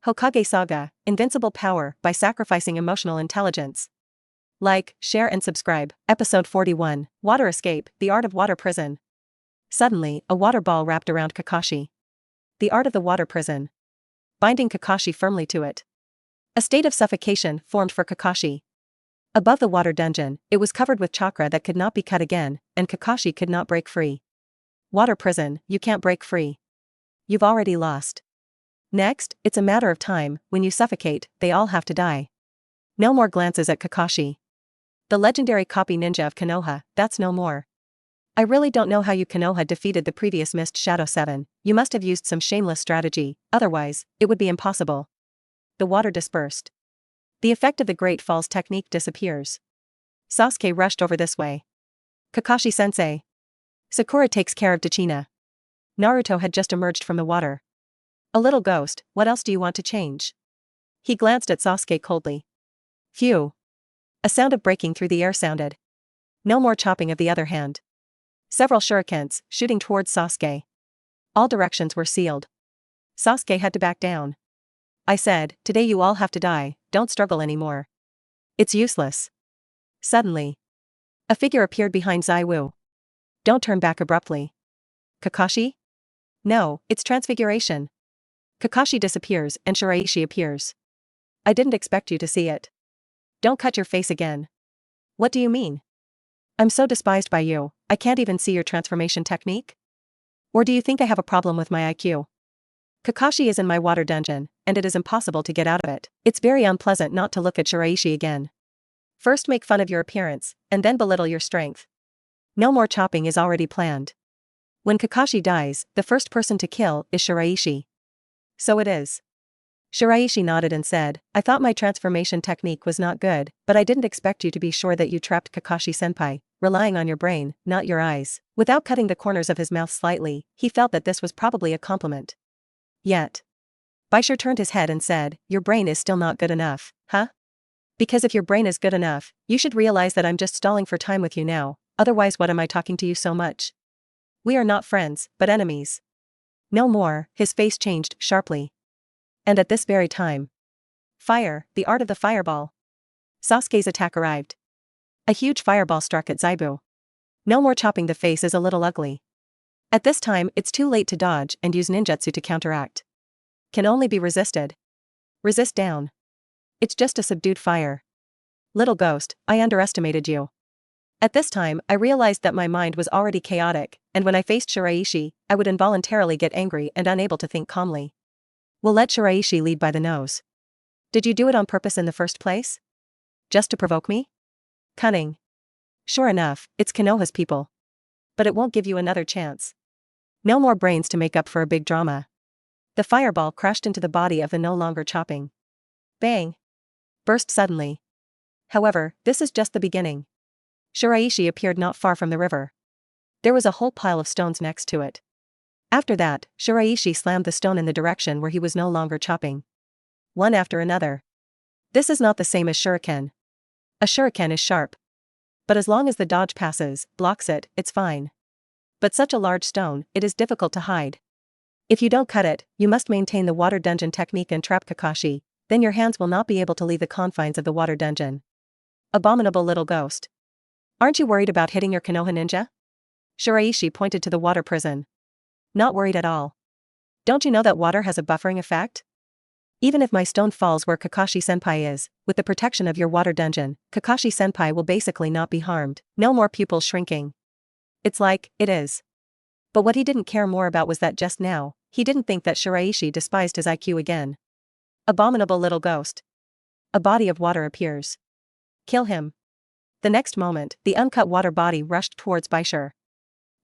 Hokage Saga, Invincible Power by Sacrificing Emotional Intelligence. Like, share and subscribe. Episode 41, Water Escape, The Art of Water Prison. Suddenly, a water ball wrapped around Kakashi. The art of the water prison. Binding Kakashi firmly to it. A state of suffocation formed for Kakashi. Above the water dungeon, it was covered with chakra that could not be cut again, and Kakashi could not break free. Water prison, you can't break free. You've already lost. Next, it's a matter of time, when you suffocate, they all have to die. No more glances at Kakashi. The legendary copy ninja of Konoha, that's no more. I really don't know how you Konoha defeated the previous Mist Shadow 7, you must have used some shameless strategy, otherwise, it would be impossible. The water dispersed. The effect of the Great Falls technique disappears. Sasuke rushed over this way. Kakashi-sensei. Sakura takes care of Tachina. Naruto had just emerged from the water. A little ghost, what else do you want to change? He glanced at Sasuke coldly. Phew. A sound of breaking through the air sounded. No more chopping of the other hand. Several shurikens, shooting towards Sasuke. All directions were sealed. Sasuke had to back down. I said, today you all have to die, don't struggle anymore. It's useless. Suddenly. A figure appeared behind Zaiwu. Don't turn back abruptly. Kakashi? No, it's transfiguration. Kakashi disappears and Shiraishi appears. I didn't expect you to see it. Don't cut your face again. What do you mean? I'm so despised by you, I can't even see your transformation technique? Or do you think I have a problem with my IQ? Kakashi is in my water dungeon, and it is impossible to get out of it. It's very unpleasant not to look at Shiraishi again. First make fun of your appearance, and then belittle your strength. No more chopping is already planned. When Kakashi dies, the first person to kill is Shiraishi. So it is. Shiraishi nodded and said, I thought my transformation technique was not good, but I didn't expect you to be sure that you trapped Kakashi-senpai, relying on your brain, not your eyes. Without cutting the corners of his mouth slightly, he felt that this was probably a compliment. Yet. Baisher turned his head and said, your brain is still not good enough, huh? Because if your brain is good enough, you should realize that I'm just stalling for time with you now, otherwise what am I talking to you so much? We are not friends, but enemies. No more, his face changed sharply. And at this very time. Fire, the art of the fireball. Sasuke's attack arrived. A huge fireball struck at Zaibu. No more chopping, the face is a little ugly. At this time it's too late to dodge and use ninjutsu to counteract. Can only be resisted. Resist down. It's just a subdued fire. Little ghost, I underestimated you. At this time I realized that my mind was already chaotic, and when I faced Shiraishi, I would involuntarily get angry and unable to think calmly. We'll let Shiraishi lead by the nose. Did you do it on purpose in the first place? Just to provoke me? Cunning. Sure enough, it's Konoha's people. But it won't give you another chance. No more brains to make up for a big drama. The fireball crashed into the body of the no longer chopping. Bang! Burst suddenly. However, this is just the beginning. Shiraishi appeared not far from the river. There was a whole pile of stones next to it. After that, Shiraishi slammed the stone in the direction where he was no longer chopping. One after another. This is not the same as shuriken. A shuriken is sharp. But as long as the dodge passes, blocks it, it's fine. But such a large stone, it is difficult to hide. If you don't cut it, you must maintain the water dungeon technique and trap Kakashi, then your hands will not be able to leave the confines of the water dungeon. Abominable little ghost. Aren't you worried about hitting your Konoha ninja? Shiraishi pointed to the water prison. Not worried at all. Don't you know that water has a buffering effect? Even if my stone falls where Kakashi-senpai is, with the protection of your water dungeon, Kakashi-senpai will basically not be harmed. No more pupils shrinking. It's like, it is. But what he didn't care more about was that just now, he didn't think that Shiraishi despised his IQ again. Abominable little ghost. A body of water appears. Kill him. The next moment, the uncut water body rushed towards Baisher.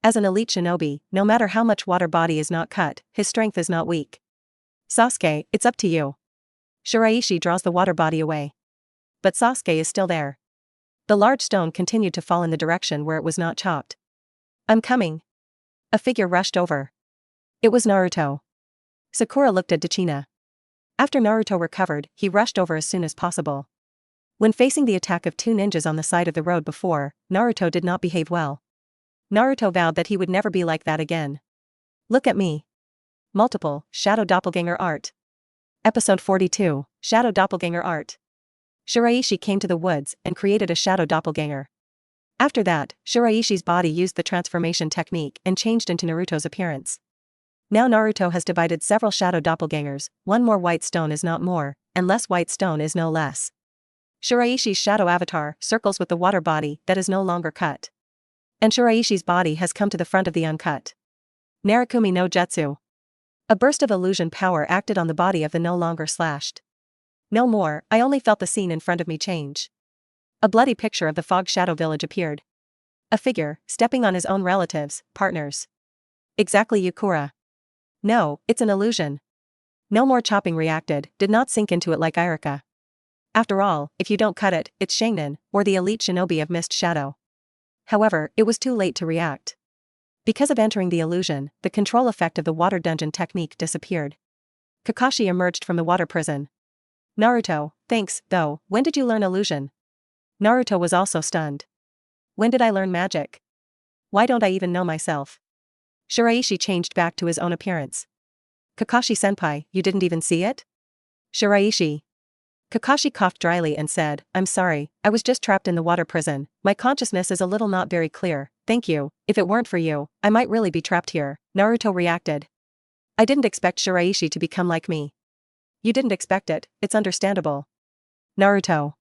As an elite shinobi, no matter how much water body is not cut, his strength is not weak. Sasuke, it's up to you. Shiraishi draws the water body away. But Sasuke is still there. The large stone continued to fall in the direction where it was not chopped. I'm coming. A figure rushed over. It was Naruto. Sakura looked at Tachina. After Naruto recovered, he rushed over as soon as possible. When facing the attack of two ninjas on the side of the road before, Naruto did not behave well. Naruto vowed that he would never be like that again. Look at me. Multiple, shadow doppelganger art. Episode 42, Shadow Doppelganger Art. Shiraishi came to the woods and created a shadow doppelganger. After that, Shiraishi's body used the transformation technique and changed into Naruto's appearance. Now Naruto has divided several shadow doppelgangers, one more white stone is not more, and less white stone is no less. Shiraishi's shadow avatar circles with the water body that is no longer cut. And Shiraishi's body has come to the front of the uncut. Narakumi no Jutsu. A burst of illusion power acted on the body of the no longer slashed. No more, I only felt the scene in front of me change. A bloody picture of the fog shadow village appeared. A figure, stepping on his own relatives, partners. Exactly Yukura. No, it's an illusion. No more chopping reacted, did not sink into it like Irika. After all, if you don't cut it, it's Shainin, or the elite shinobi of Mist Shadow. However, it was too late to react. Because of entering the illusion, the control effect of the water dungeon technique disappeared. Kakashi emerged from the water prison. Naruto, thanks, though, when did you learn illusion? Naruto was also stunned. When did I learn magic? Why don't I even know myself? Shiraishi changed back to his own appearance. Kakashi-senpai, you didn't even see it? Shiraishi. Kakashi coughed dryly and said, I'm sorry, I was just trapped in the water prison, my consciousness is a little not very clear, thank you, if it weren't for you, I might really be trapped here, Naruto reacted. I didn't expect Shiraishi to become like me. You didn't expect it, it's understandable. Naruto.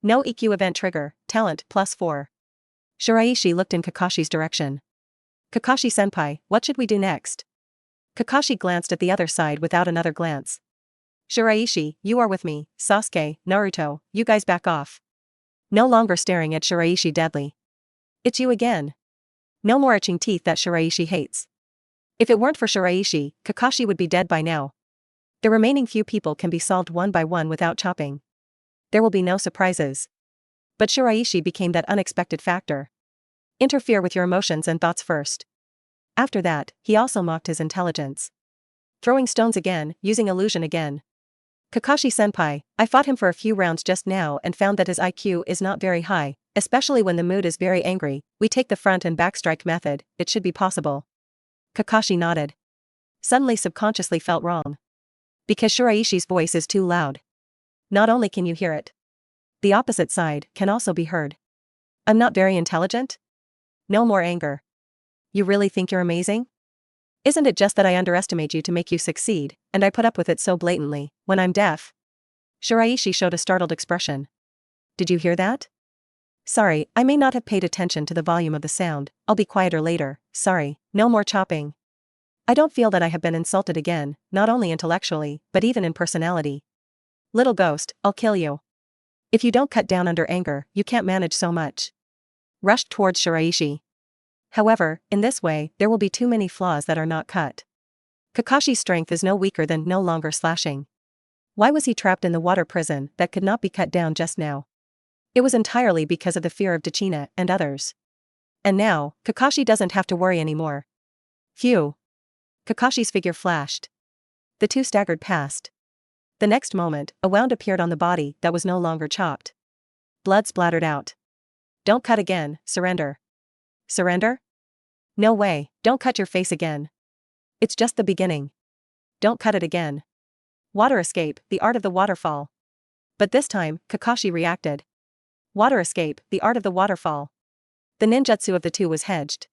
No EQ event trigger, talent +4. Shiraishi looked in Kakashi's direction. Kakashi-senpai, what should we do next? Kakashi glanced at the other side without another glance. Shiraishi, you are with me, Sasuke, Naruto, you guys back off. No longer staring at Shiraishi deadly. It's you again. No more itching teeth that Shiraishi hates. If it weren't for Shiraishi, Kakashi would be dead by now. The remaining few people can be solved one by one without chopping. There will be no surprises. But Shiraishi became that unexpected factor. Interfere with your emotions and thoughts first. After that, he also mocked his intelligence. Throwing stones again, using illusion again. Kakashi-senpai, I fought him for a few rounds just now and found that his IQ is not very high, especially when the mood is very angry, we take the front and back strike method, it should be possible. Kakashi nodded. Suddenly subconsciously felt wrong. Because Shiraishi's voice is too loud. Not only can you hear it. The opposite side can also be heard. I'm not very intelligent? No more anger. You really think you're amazing? Isn't it just that I underestimate you to make you succeed, and I put up with it so blatantly, when I'm deaf? Shiraishi showed a startled expression. Did you hear that? Sorry, I may not have paid attention to the volume of the sound, I'll be quieter later, sorry, no more chopping. I don't feel that I have been insulted again, not only intellectually, but even in personality. Little ghost, I'll kill you. If you don't cut down under anger, you can't manage so much. Rushed towards Shiraishi. However, in this way, there will be too many flaws that are not cut. Kakashi's strength is no weaker than no longer slashing. Why was he trapped in the water prison that could not be cut down just now? It was entirely because of the fear of Dachina and others. And now, Kakashi doesn't have to worry anymore. Phew. Kakashi's figure flashed. The two staggered past. The next moment, a wound appeared on the body that was no longer chopped. Blood splattered out. Don't cut again, surrender. Surrender? No way, don't cut your face again. It's just the beginning. Don't cut it again. Water escape, the art of the waterfall. But this time, Kakashi reacted. Water escape, the art of the waterfall. The ninjutsu of the two was hedged.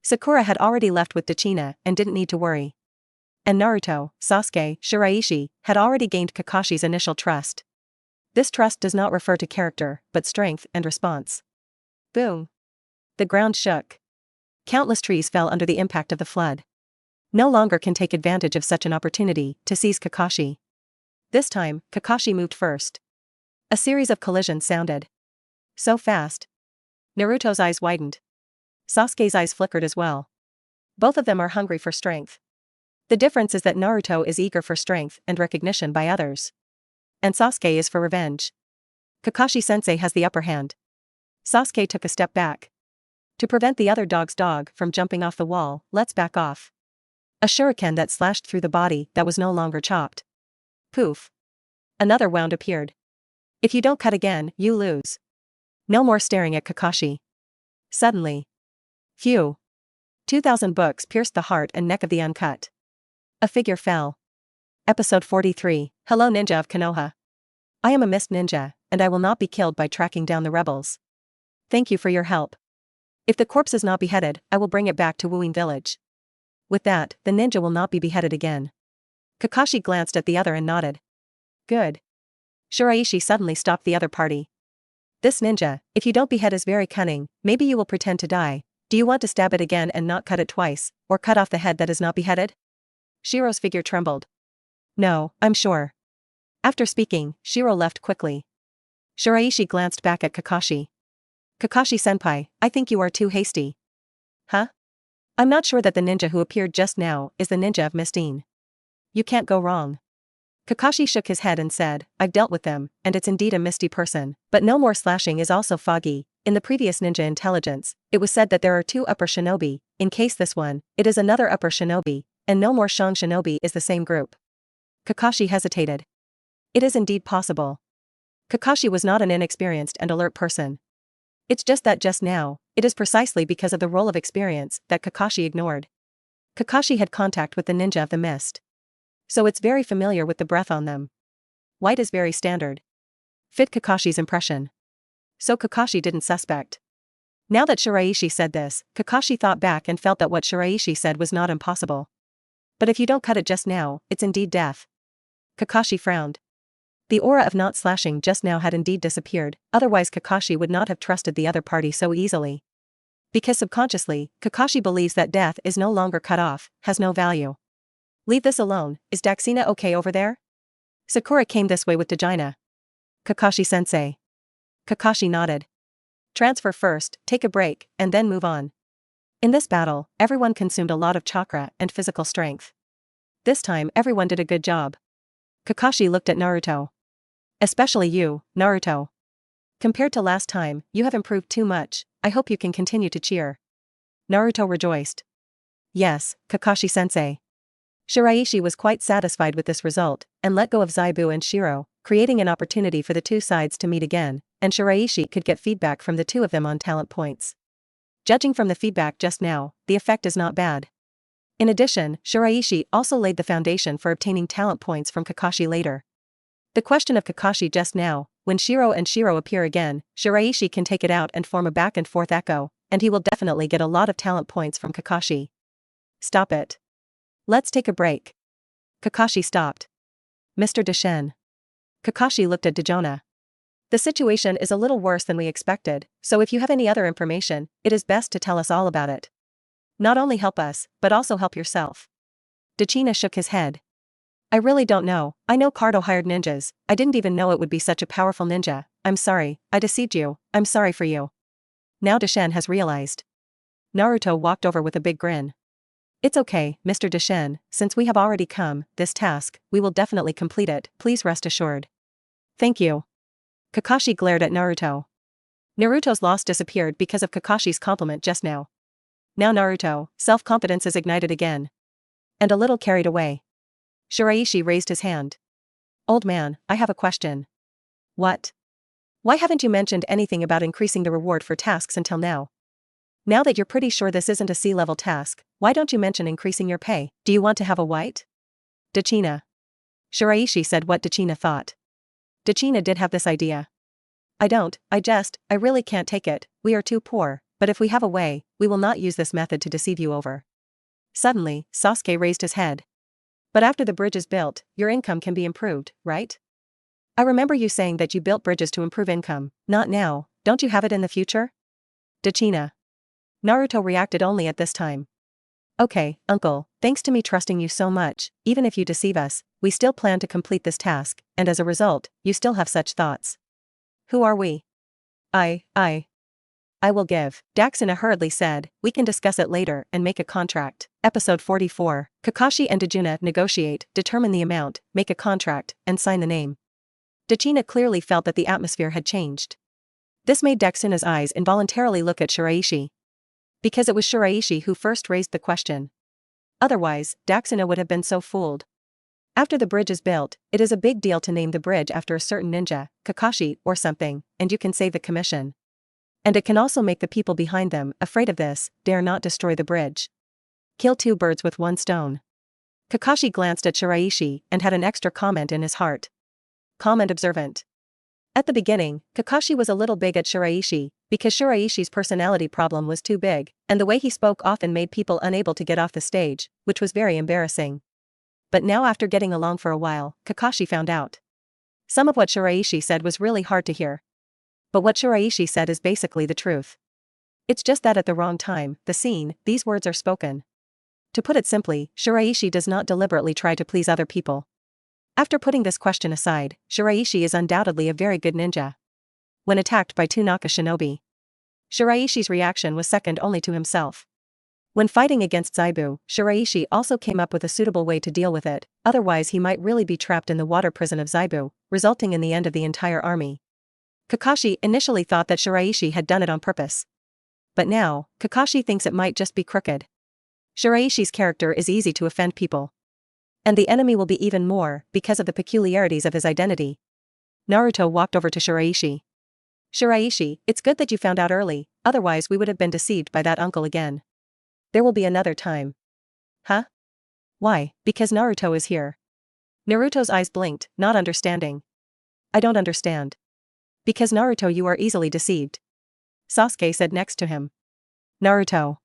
Sakura had already left with Dachina and didn't need to worry. And Naruto, Sasuke, Shiraishi, had already gained Kakashi's initial trust. This trust does not refer to character, but strength and response. Boom. The ground shook. Countless trees fell under the impact of the flood. No longer can take advantage of such an opportunity to seize Kakashi. This time, Kakashi moved first. A series of collisions sounded. So fast. Naruto's eyes widened. Sasuke's eyes flickered as well. Both of them are hungry for strength. The difference is that Naruto is eager for strength and recognition by others. And Sasuke is for revenge. Kakashi-sensei has the upper hand. Sasuke took a step back. To prevent the other dog's dog from jumping off the wall, let's back off. A shuriken that slashed through the body that was no longer chopped. Poof. Another wound appeared. If you don't cut again, you lose. No more staring at Kakashi. Suddenly. Phew. 2,000 books pierced the heart and neck of the uncut. A figure fell. Episode 43, Hello Ninja of Konoha. I am a mist ninja, and I will not be killed by tracking down the rebels. Thank you for your help. If the corpse is not beheaded, I will bring it back to Wuin village. With that, the ninja will not be beheaded again. Kakashi glanced at the other and nodded. Good. Shiraishi suddenly stopped the other party. This ninja, if you don't behead, is very cunning. Maybe you will pretend to die. Do you want to stab it again and not cut it twice, or cut off the head that is not beheaded? Shiro's figure trembled. No, I'm sure. After speaking, Shiro left quickly. Shiraishi glanced back at Kakashi. Kakashi-senpai, I think you are too hasty. Huh? I'm not sure that the ninja who appeared just now is the ninja of Mistine. You can't go wrong. Kakashi shook his head and said, I've dealt with them, and it's indeed a misty person, but no more slashing is also foggy. In the previous ninja intelligence, it was said that there are two upper shinobi. In case this one, it is another upper shinobi, and no more Shang shinobi is the same group. Kakashi hesitated. It is indeed possible. Kakashi was not an inexperienced and alert person. It's just that just now, it is precisely because of the role of experience that Kakashi ignored. Kakashi had contact with the ninja of the mist. So it's very familiar with the breath on them. White is very standard. Fit Kakashi's impression. So Kakashi didn't suspect. Now that Shiraishi said this, Kakashi thought back and felt that what Shiraishi said was not impossible. But if you don't cut it just now, it's indeed death. Kakashi frowned. The aura of not slashing just now had indeed disappeared, otherwise Kakashi would not have trusted the other party so easily. Because subconsciously, Kakashi believes that death is no longer cut off, has no value. Leave this alone, is Daxina okay over there? Sakura came this way with Dejina. Kakashi-sensei. Kakashi nodded. Transfer first, take a break, and then move on. In this battle, everyone consumed a lot of chakra and physical strength. This time everyone did a good job. Kakashi looked at Naruto. Especially you, Naruto. Compared to last time, you have improved too much. I hope you can continue to cheer. Naruto rejoiced. Yes, Kakashi-sensei. Shiraishi was quite satisfied with this result, and let go of Zaibu and Shiro, creating an opportunity for the two sides to meet again, and Shiraishi could get feedback from the two of them on talent points. Judging from the feedback just now, the effect is not bad. In addition, Shiraishi also laid the foundation for obtaining talent points from Kakashi later. The question of Kakashi just now, when Shiro and Shiro appear again, Shiraishi can take it out and form a back and forth echo, and he will definitely get a lot of talent points from Kakashi. Stop it. Let's take a break. Kakashi stopped. Mr. Deshen. Kakashi looked at Dejona. The situation is a little worse than we expected, so if you have any other information, it is best to tell us all about it. Not only help us, but also help yourself. Dejina shook his head. I really don't know. I know Cardo hired ninjas. I didn't even know it would be such a powerful ninja. I'm sorry, I deceived you. I'm sorry for you. Now Deshen has realized. Naruto walked over with a big grin. It's okay, Mr. Deshen, since we have already come this task, we will definitely complete it, please rest assured. Thank you. Kakashi glared at Naruto. Naruto's loss disappeared because of Kakashi's compliment just now. Now Naruto, self-confidence is ignited again. And a little carried away. Shiraishi raised his hand. Old man, I have a question. What? Why haven't you mentioned anything about increasing the reward for tasks until now? Now that you're pretty sure this isn't a C-level task, why don't you mention increasing your pay? Do you want to have a white? Dejina. Shiraishi said what Dejina thought. Dejina did have this idea. I really can't take it, we are too poor, but if we have a way, we will not use this method to deceive you over. Suddenly, Sasuke raised his head. But after the bridge is built, your income can be improved, right? I remember you saying that you built bridges to improve income, not now, don't you have it in the future? Dejina. Naruto reacted only at this time. Okay, uncle, thanks to me trusting you so much, even if you deceive us, we still plan to complete this task, and as a result, you still have such thoughts. Who are we? I will give. Daxina hurriedly said, we can discuss it later and make a contract. Episode 44, Kakashi and Dejina negotiate, determine the amount, make a contract, and sign the name. Dejina clearly felt that the atmosphere had changed. This made Daxina's eyes involuntarily look at Shiraishi. Because it was Shiraishi who first raised the question. Otherwise, Daxina would have been so fooled. After the bridge is built, it is a big deal to name the bridge after a certain ninja, Kakashi, or something, and you can save the commission. And it can also make the people behind them afraid of this, dare not destroy the bridge. Kill two birds with one stone. Kakashi glanced at Shiraishi and had an extra comment in his heart. Calm and observant. At the beginning, Kakashi was a little big at Shiraishi, because Shiraishi's personality problem was too big, and the way he spoke often made people unable to get off the stage, which was very embarrassing. But now after getting along for a while, Kakashi found out. Some of what Shiraishi said was really hard to hear. But what Shiraishi said is basically the truth. It's just that at the wrong time, the scene, these words are spoken. To put it simply, Shiraishi does not deliberately try to please other people. After putting this question aside, Shiraishi is undoubtedly a very good ninja. When attacked by two Naka shinobi, Shiraishi's reaction was second only to himself. When fighting against Zaibu, Shiraishi also came up with a suitable way to deal with it, otherwise he might really be trapped in the water prison of Zaibu, resulting in the end of the entire army. Kakashi initially thought that Shiraishi had done it on purpose. But now, Kakashi thinks it might just be crooked. Shiraishi's character is easy to offend people. And the enemy will be even more, because of the peculiarities of his identity. Naruto walked over to Shiraishi. Shiraishi, it's good that you found out early, otherwise we would have been deceived by that uncle again. There will be another time. Huh? Why? Because Naruto is here. Naruto's eyes blinked, not understanding. I don't understand. Because Naruto, you are easily deceived. Sasuke said next to him. Naruto.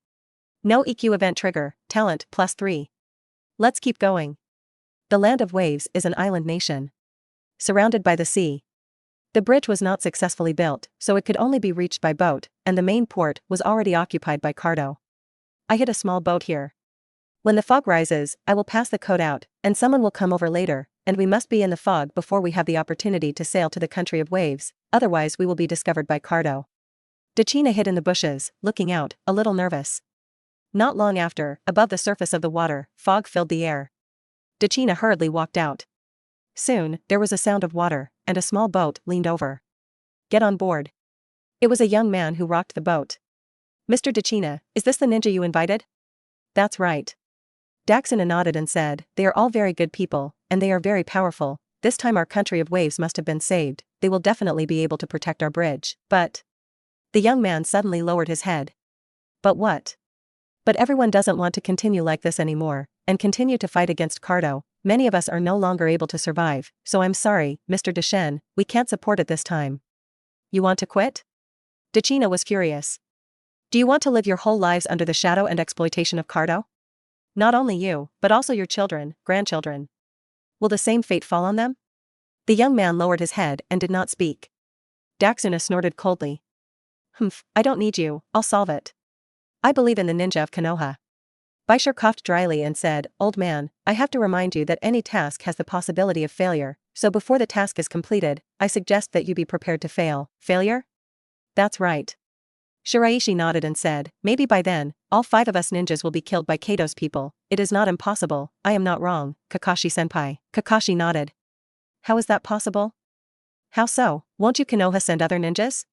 No EQ event trigger, talent +3. Let's keep going. The Land of Waves is an island nation. Surrounded by the sea. The bridge was not successfully built, so it could only be reached by boat, and the main port was already occupied by cargo. I hid a small boat here. When the fog rises, I will pass the code out, and someone will come over later, and we must be in the fog before we have the opportunity to sail to the country of waves, otherwise we will be discovered by Cardo. Dachina hid in the bushes, looking out, a little nervous. Not long after, above the surface of the water, fog filled the air. Dachina hurriedly walked out. Soon, there was a sound of water, and a small boat leaned over. Get on board. It was a young man who rocked the boat. Mr. Dachina, is this the ninja you invited? That's right. Daxina nodded and said, they are all very good people, and they are very powerful. This time our country of waves must have been saved, they will definitely be able to protect our bridge, but... The young man suddenly lowered his head. But what? But everyone doesn't want to continue like this anymore, and continue to fight against Cardo. Many of us are no longer able to survive, so I'm sorry, Mr. Deshen, we can't support it this time. You want to quit? Dachina was furious. Do you want to live your whole lives under the shadow and exploitation of Cardo? Not only you, but also your children, grandchildren. Will the same fate fall on them? The young man lowered his head and did not speak. Daxuna snorted coldly. Humph, I don't need you, I'll solve it. I believe in the ninja of Konoha. Baishar coughed dryly and said, Old man, I have to remind you that any task has the possibility of failure, so before the task is completed, I suggest that you be prepared to fail. Failure? That's right. Shiraishi nodded and said, maybe by then, all 5 of us ninjas will be killed by Kato's people. It is not impossible, I am not wrong, Kakashi-senpai. Kakashi nodded. How is that possible? How so? Won't you Konoha send other ninjas?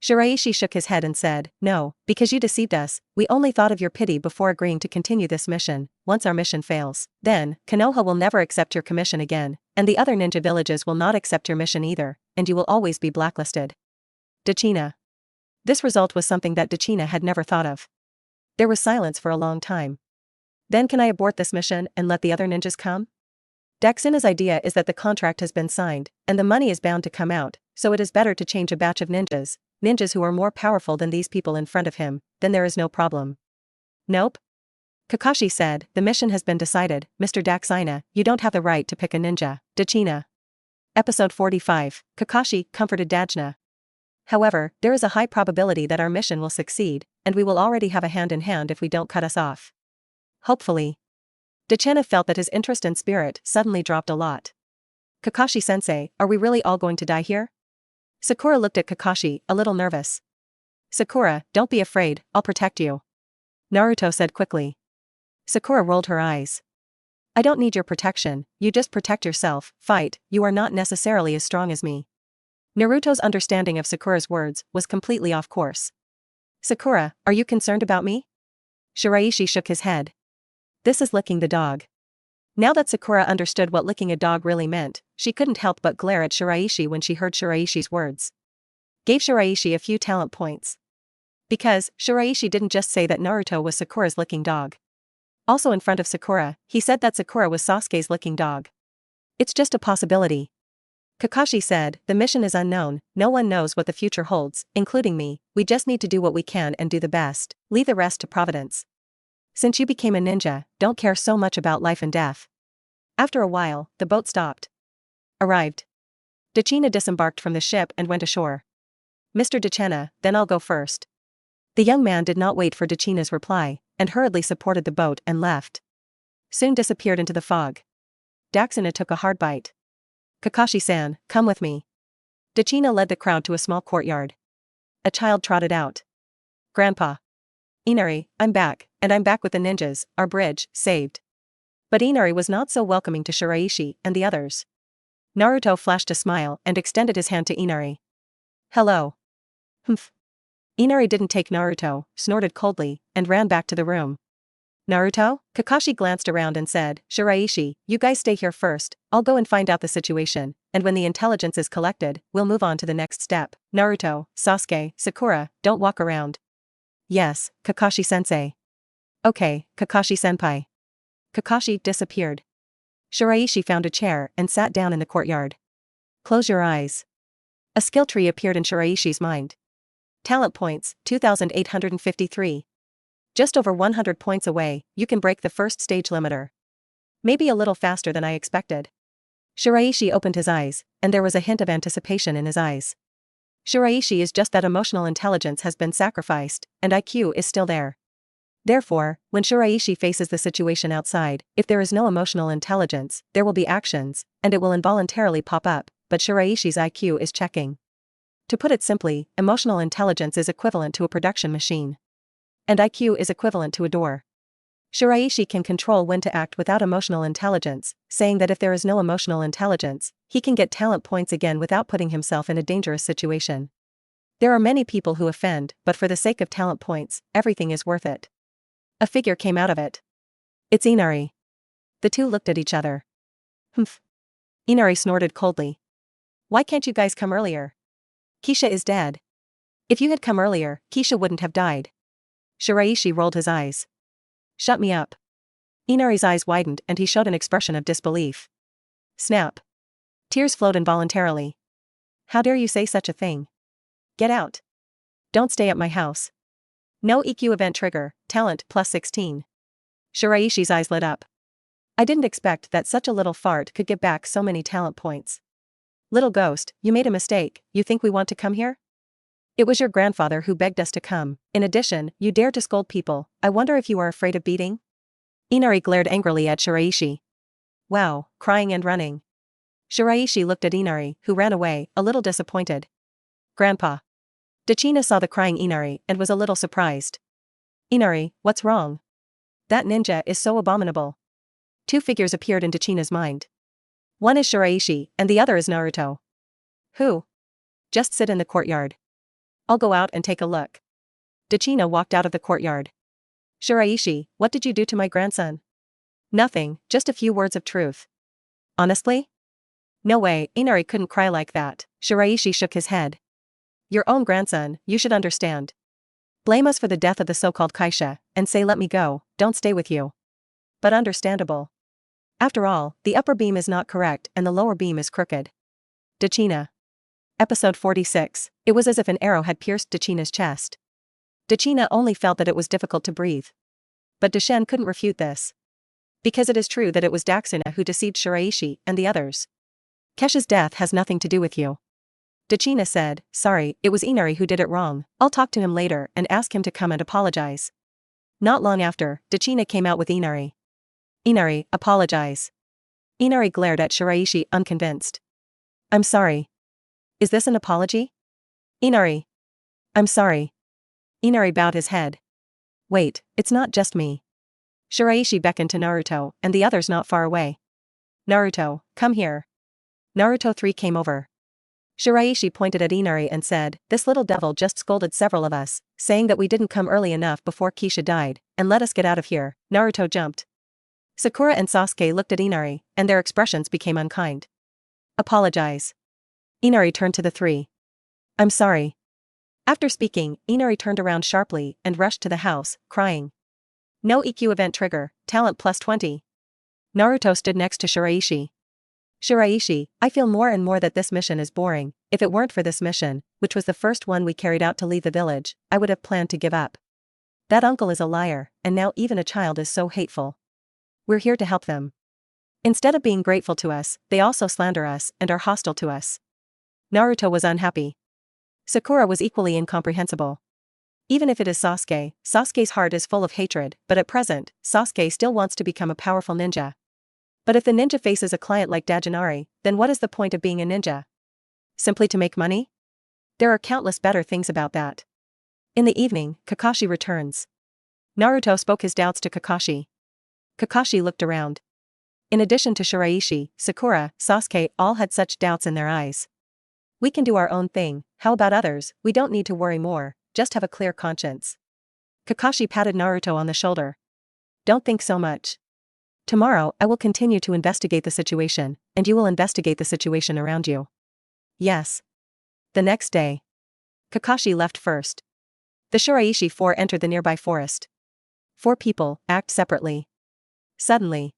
Shiraishi shook his head and said, no, because you deceived us, we only thought of your pity before agreeing to continue this mission. Once our mission fails, then, Konoha will never accept your commission again, and the other ninja villages will not accept your mission either, and you will always be blacklisted. Dachina. This result was something that Dachina had never thought of. There was silence for a long time. Then can I abort this mission and let the other ninjas come? Daxina's idea is that the contract has been signed, and the money is bound to come out, so it is better to change a batch of ninjas who are more powerful than these people in front of him, then there is no problem. Nope. Kakashi said, the mission has been decided, Mr. Daxina, you don't have the right to pick a ninja. Dachina. Episode 45, Kakashi comforted Dachina. However, there is a high probability that our mission will succeed, and we will already have a hand in hand if we don't cut us off. Hopefully. Dachina felt that his interest and spirit suddenly dropped a lot. Kakashi-sensei, are we really all going to die here? Sakura looked at Kakashi, a little nervous. Sakura, don't be afraid, I'll protect you. Naruto said quickly. Sakura rolled her eyes. I don't need your protection, you just protect yourself, fight, you are not necessarily as strong as me. Naruto's understanding of Sakura's words was completely off course. Sakura, are you concerned about me? Shiraishi shook his head. This is licking the dog. Now that Sakura understood what licking a dog really meant, she couldn't help but glare at Shiraishi when she heard Shiraishi's words. Gave Shiraishi a few talent points. Because, Shiraishi didn't just say that Naruto was Sakura's licking dog. Also in front of Sakura, he said that Sakura was Sasuke's licking dog. It's just a possibility. Kakashi said, the mission is unknown, no one knows what the future holds, including me, we just need to do what we can and do the best, leave the rest to Providence. Since you became a ninja, don't care so much about life and death. After a while, the boat stopped. Arrived. Dechina disembarked from the ship and went ashore. Mr. Dechina, then I'll go first. The young man did not wait for Dechina's reply, and hurriedly supported the boat and left. Soon disappeared into the fog. Dachshund took a hard bite. Kakashi-san, come with me. Dechina led the crowd to a small courtyard. A child trotted out. Grandpa. Inari, I'm back, and I'm back with the ninjas, our bridge, saved. But Inari was not so welcoming to Shiraishi and the others. Naruto flashed a smile and extended his hand to Inari. Hello. Humph. Inari didn't take Naruto, snorted coldly, and ran back to the room. Naruto? Kakashi glanced around and said, Shiraishi, you guys stay here first, I'll go and find out the situation, and when the intelligence is collected, we'll move on to the next step. Naruto, Sasuke, Sakura, don't walk around. Yes, Kakashi-sensei. Okay, Kakashi-senpai. Kakashi disappeared. Shiraishi found a chair and sat down in the courtyard. Close your eyes. A skill tree appeared in Shiraishi's mind. Talent points, 2,853. Just over 100 points away, you can break the first stage limiter. Maybe a little faster than I expected. Shiraishi opened his eyes, and there was a hint of anticipation in his eyes. Shiraishi is just that emotional intelligence has been sacrificed, and IQ is still there. Therefore, when Shiraishi faces the situation outside, if there is no emotional intelligence, there will be actions, and it will involuntarily pop up, but Shiraishi's IQ is checking. To put it simply, emotional intelligence is equivalent to a production machine. And IQ is equivalent to a door. Shiraishi can control when to act without emotional intelligence, saying that if there is no emotional intelligence, he can get talent points again without putting himself in a dangerous situation. There are many people who offend, but for the sake of talent points, everything is worth it. A figure came out of it. It's Inari. The two looked at each other. Humph. Inari snorted coldly. Why can't you guys come earlier? Kisha is dead. If you had come earlier, Kisha wouldn't have died. Shiraishi rolled his eyes. Shut me up. Inari's eyes widened and he showed an expression of disbelief. Snap. Tears flowed involuntarily. How dare you say such a thing? Get out. Don't stay at my house. No EQ event trigger, talent plus 16. Shiraishi's eyes lit up. I didn't expect that such a little fart could give back so many talent points. Little ghost, you made a mistake, you think we want to come here? It was your grandfather who begged us to come. In addition, you dare to scold people. I wonder if you are afraid of beating? Inari glared angrily at Shiraishi. Wow, crying and running. Shiraishi looked at Inari, who ran away, a little disappointed. Grandpa. Dechina saw the crying Inari and was a little surprised. Inari, what's wrong? That ninja is so abominable. Two figures appeared in Dechina's mind. One is Shiraishi, and the other is Naruto. Who? Just sit in the courtyard. I'll go out and take a look. Dechina walked out of the courtyard. Shiraishi, what did you do to my grandson? Nothing, just a few words of truth. Honestly? No way, Inari couldn't cry like that. Shiraishi shook his head. Your own grandson, you should understand. Blame us for the death of the so-called Kaisha, and say let me go, don't stay with you. But understandable. After all, the upper beam is not correct and the lower beam is crooked. Dechina. Episode 46. It was as if an arrow had pierced Dechina's chest. Dechina only felt that it was difficult to breathe. But Deshen couldn't refute this. Because it is true that it was Dachshund who deceived Shiraishi and the others. Kesha's death has nothing to do with you. Dechina said, sorry, it was Inari who did it wrong, I'll talk to him later and ask him to come and apologize. Not long after, Dechina came out with Inari. Inari, apologize. Inari glared at Shiraishi unconvinced. I'm sorry. Is this an apology? Inari. I'm sorry. Inari bowed his head. Wait, it's not just me. Shiraishi beckoned to Naruto and the others not far away. Naruto, come here. Naruto 3 came over. Shiraishi pointed at Inari and said, this little devil just scolded several of us, saying that we didn't come early enough before Kisha died, and let us get out of here. Naruto jumped. Sakura and Sasuke looked at Inari, and their expressions became unkind. Apologize. Inari turned to the three. I'm sorry. After speaking, Inari turned around sharply and rushed to the house, crying. No EQ event trigger, talent plus 20. Naruto stood next to Shiraishi. Shiraishi, I feel more and more that this mission is boring. If it weren't for this mission, which was the first one we carried out to leave the village, I would have planned to give up. That uncle is a liar, and now even a child is so hateful. We're here to help them. Instead of being grateful to us, they also slander us and are hostile to us. Naruto was unhappy. Sakura was equally incomprehensible. Even if it is Sasuke, Sasuke's heart is full of hatred, but at present, Sasuke still wants to become a powerful ninja. But if the ninja faces a client like Dajinari, then what is the point of being a ninja? Simply to make money? There are countless better things about that. In the evening, Kakashi returns. Naruto spoke his doubts to Kakashi. Kakashi looked around. In addition to Shiraishi, Sakura, Sasuke all had such doubts in their eyes. We can do our own thing, how about others? We don't need to worry more, just have a clear conscience. Kakashi patted Naruto on the shoulder. Don't think so much. Tomorrow I will continue to investigate the situation, and you will investigate the situation around you. Yes. The next day. Kakashi left first. The Shiraishi 4 entered the nearby forest. 4 people, act separately. Suddenly.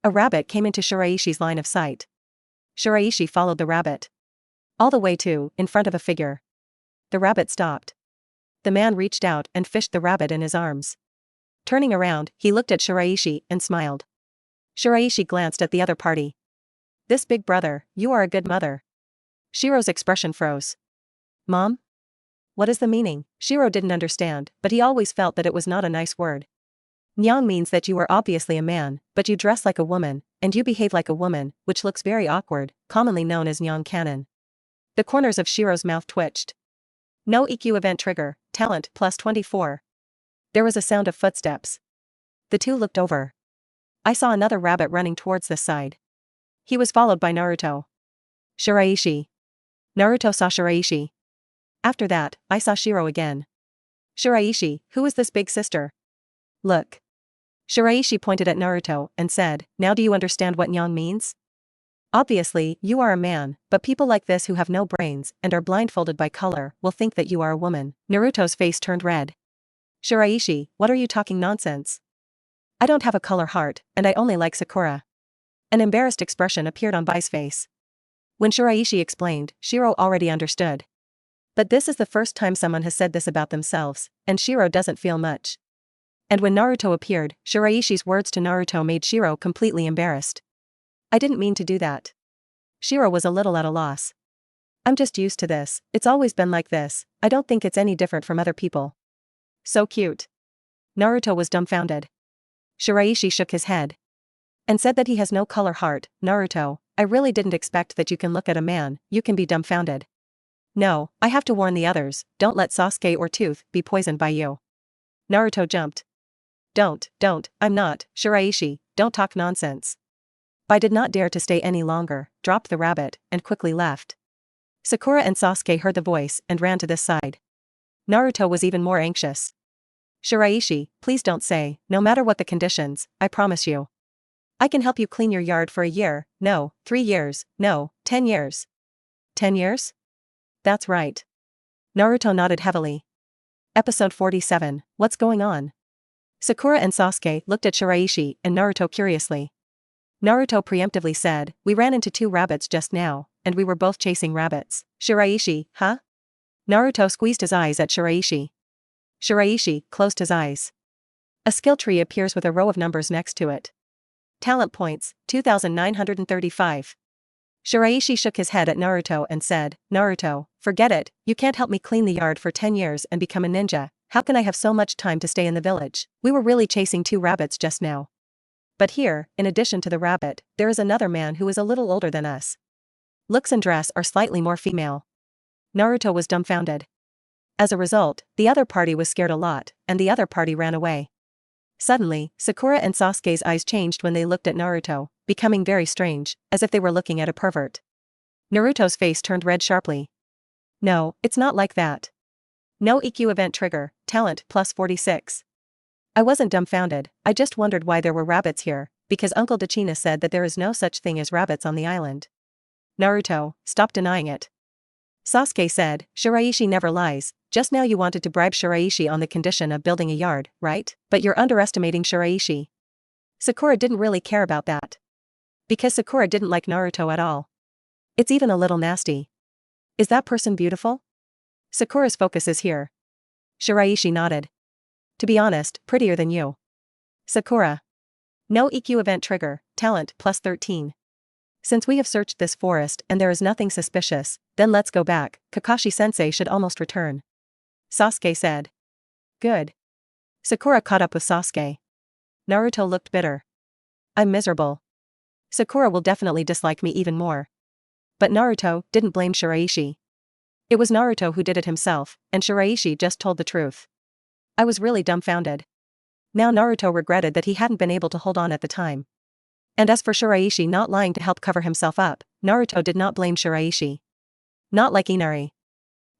A rabbit came into Shiraishi's line of sight. Shiraishi followed the rabbit. All the way to, in front of a figure. The rabbit stopped. The man reached out and fished the rabbit in his arms. Turning around, he looked at Shiraishi and smiled. Shiraishi glanced at the other party. This big brother, you are a good mother. Shiro's expression froze. Mom? What is the meaning? Shiro didn't understand, but he always felt that it was not a nice word. Nyang means that you are obviously a man, but you dress like a woman, and you behave like a woman, which looks very awkward, commonly known as Nyang canon. The corners of Shiro's mouth twitched. No EQ event trigger, talent plus 24. There was a sound of footsteps. The two looked over. I saw another rabbit running towards this side. He was followed by Naruto. Shiraishi. Naruto saw Shiraishi. After that, I saw Shiro again. Shiraishi, who is this big sister? Look. Shiraishi pointed at Naruto and said, now do you understand what Nyang means? Obviously, you are a man, but people like this who have no brains and are blindfolded by color will think that you are a woman. Naruto's face turned red. Shiraishi, what are you talking nonsense? I don't have a color heart, and I only like Sakura. An embarrassed expression appeared on Bai's face. When Shiraishi explained, Shiro already understood. But this is the first time someone has said this about themselves, and Shiro doesn't feel much. And when Naruto appeared, Shiraishi's words to Naruto made Shiro completely embarrassed. I didn't mean to do that. Shiro was a little at a loss. I'm just used to this, it's always been like this, I don't think it's any different from other people. So cute. Naruto was dumbfounded. Shiraishi shook his head. And said that he has no color heart. Naruto, I really didn't expect that you can look at a man, you can be dumbfounded. No, I have to warn the others, don't let Sasuke or Tooth be poisoned by you. Naruto jumped. Don't, I'm not, Shiraishi, don't talk nonsense. Bai did not dare to stay any longer, dropped the rabbit, and quickly left. Sakura and Sasuke heard the voice and ran to this side. Naruto was even more anxious. Shiraishi, please don't say, no matter what the conditions, I promise you. I can help you clean your yard for a year, no, 3 years, no, 10 years. 10 years? That's right. Naruto nodded heavily. Episode 47, What's going on? Sakura and Sasuke looked at Shiraishi and Naruto curiously. Naruto preemptively said, we ran into 2 rabbits just now, and we were both chasing rabbits. Shiraishi, huh? Naruto squeezed his eyes at Shiraishi. Shiraishi closed his eyes. A skill tree appears with a row of numbers next to it. Talent points, 2,935. Shiraishi shook his head at Naruto and said, Naruto, forget it, you can't help me clean the yard for 10 years and become a ninja, how can I have so much time to stay in the village? We were really chasing 2 rabbits just now. But here, in addition to the rabbit, there is another man who is a little older than us. Looks and dress are slightly more female. Naruto was dumbfounded. As a result, the other party was scared a lot, and the other party ran away. Suddenly, Sakura and Sasuke's eyes changed when they looked at Naruto, becoming very strange, as if they were looking at a pervert. Naruto's face turned red sharply. No, it's not like that. No EQ event trigger, talent plus 46. I wasn't dumbfounded, I just wondered why there were rabbits here, because Uncle Dachina said that there is no such thing as rabbits on the island. Naruto, stop denying it. Sasuke said, Shiraishi never lies. Just now you wanted to bribe Shiraishi on the condition of building a yard, right? But you're underestimating Shiraishi. Sakura didn't really care about that. Because Sakura didn't like Naruto at all. It's even a little nasty. Is that person beautiful? Sakura's focus is here. Shiraishi nodded. To be honest, prettier than you. Sakura. No EQ event trigger, talent plus 13. Since we have searched this forest and there is nothing suspicious, then let's go back. Kakashi-sensei should almost return. Sasuke said. Good. Sakura caught up with Sasuke. Naruto looked bitter. I'm miserable. Sakura will definitely dislike me even more. But Naruto didn't blame Shiraishi. It was Naruto who did it himself, and Shiraishi just told the truth. I was really dumbfounded. Now Naruto regretted that he hadn't been able to hold on at the time. And as for Shiraishi not lying to help cover himself up, Naruto did not blame Shiraishi. Not like Inari.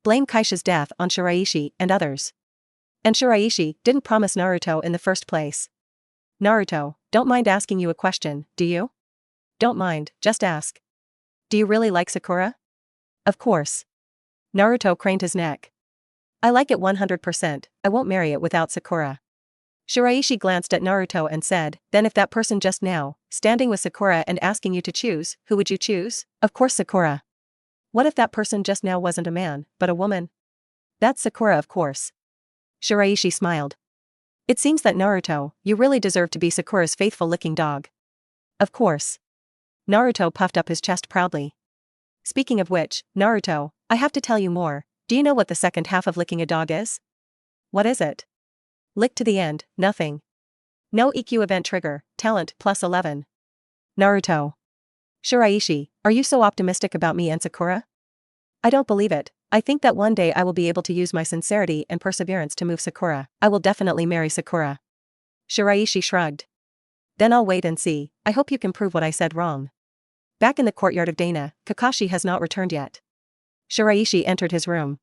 Blame Kaisha's death on Shiraishi and others. And Shiraishi didn't promise Naruto in the first place. Naruto, don't mind asking you a question, do you? Don't mind, just ask. Do you really like Sakura? Of course. Naruto craned his neck. I like it 100%, I won't marry it without Sakura. Shiraishi glanced at Naruto and said, then if that person just now, standing with Sakura and asking you to choose, who would you choose? Of course Sakura. What if that person just now wasn't a man, but a woman? That's Sakura of course. Shiraishi smiled. It seems that Naruto, you really deserve to be Sakura's faithful licking dog. Of course. Naruto puffed up his chest proudly. Speaking of which, Naruto, I have to tell you more. Do you know what the second half of licking a dog is? What is it? Lick to the end, nothing. No EQ event trigger, talent plus 11. Naruto. Shiraishi, are you so optimistic about me and Sakura? I don't believe it. I think that one day I will be able to use my sincerity and perseverance to move Sakura. I will definitely marry Sakura. Shiraishi shrugged. Then I'll wait and see. I hope you can prove what I said wrong. Back in the courtyard of Dana, Kakashi has not returned yet. Shiraishi entered his room.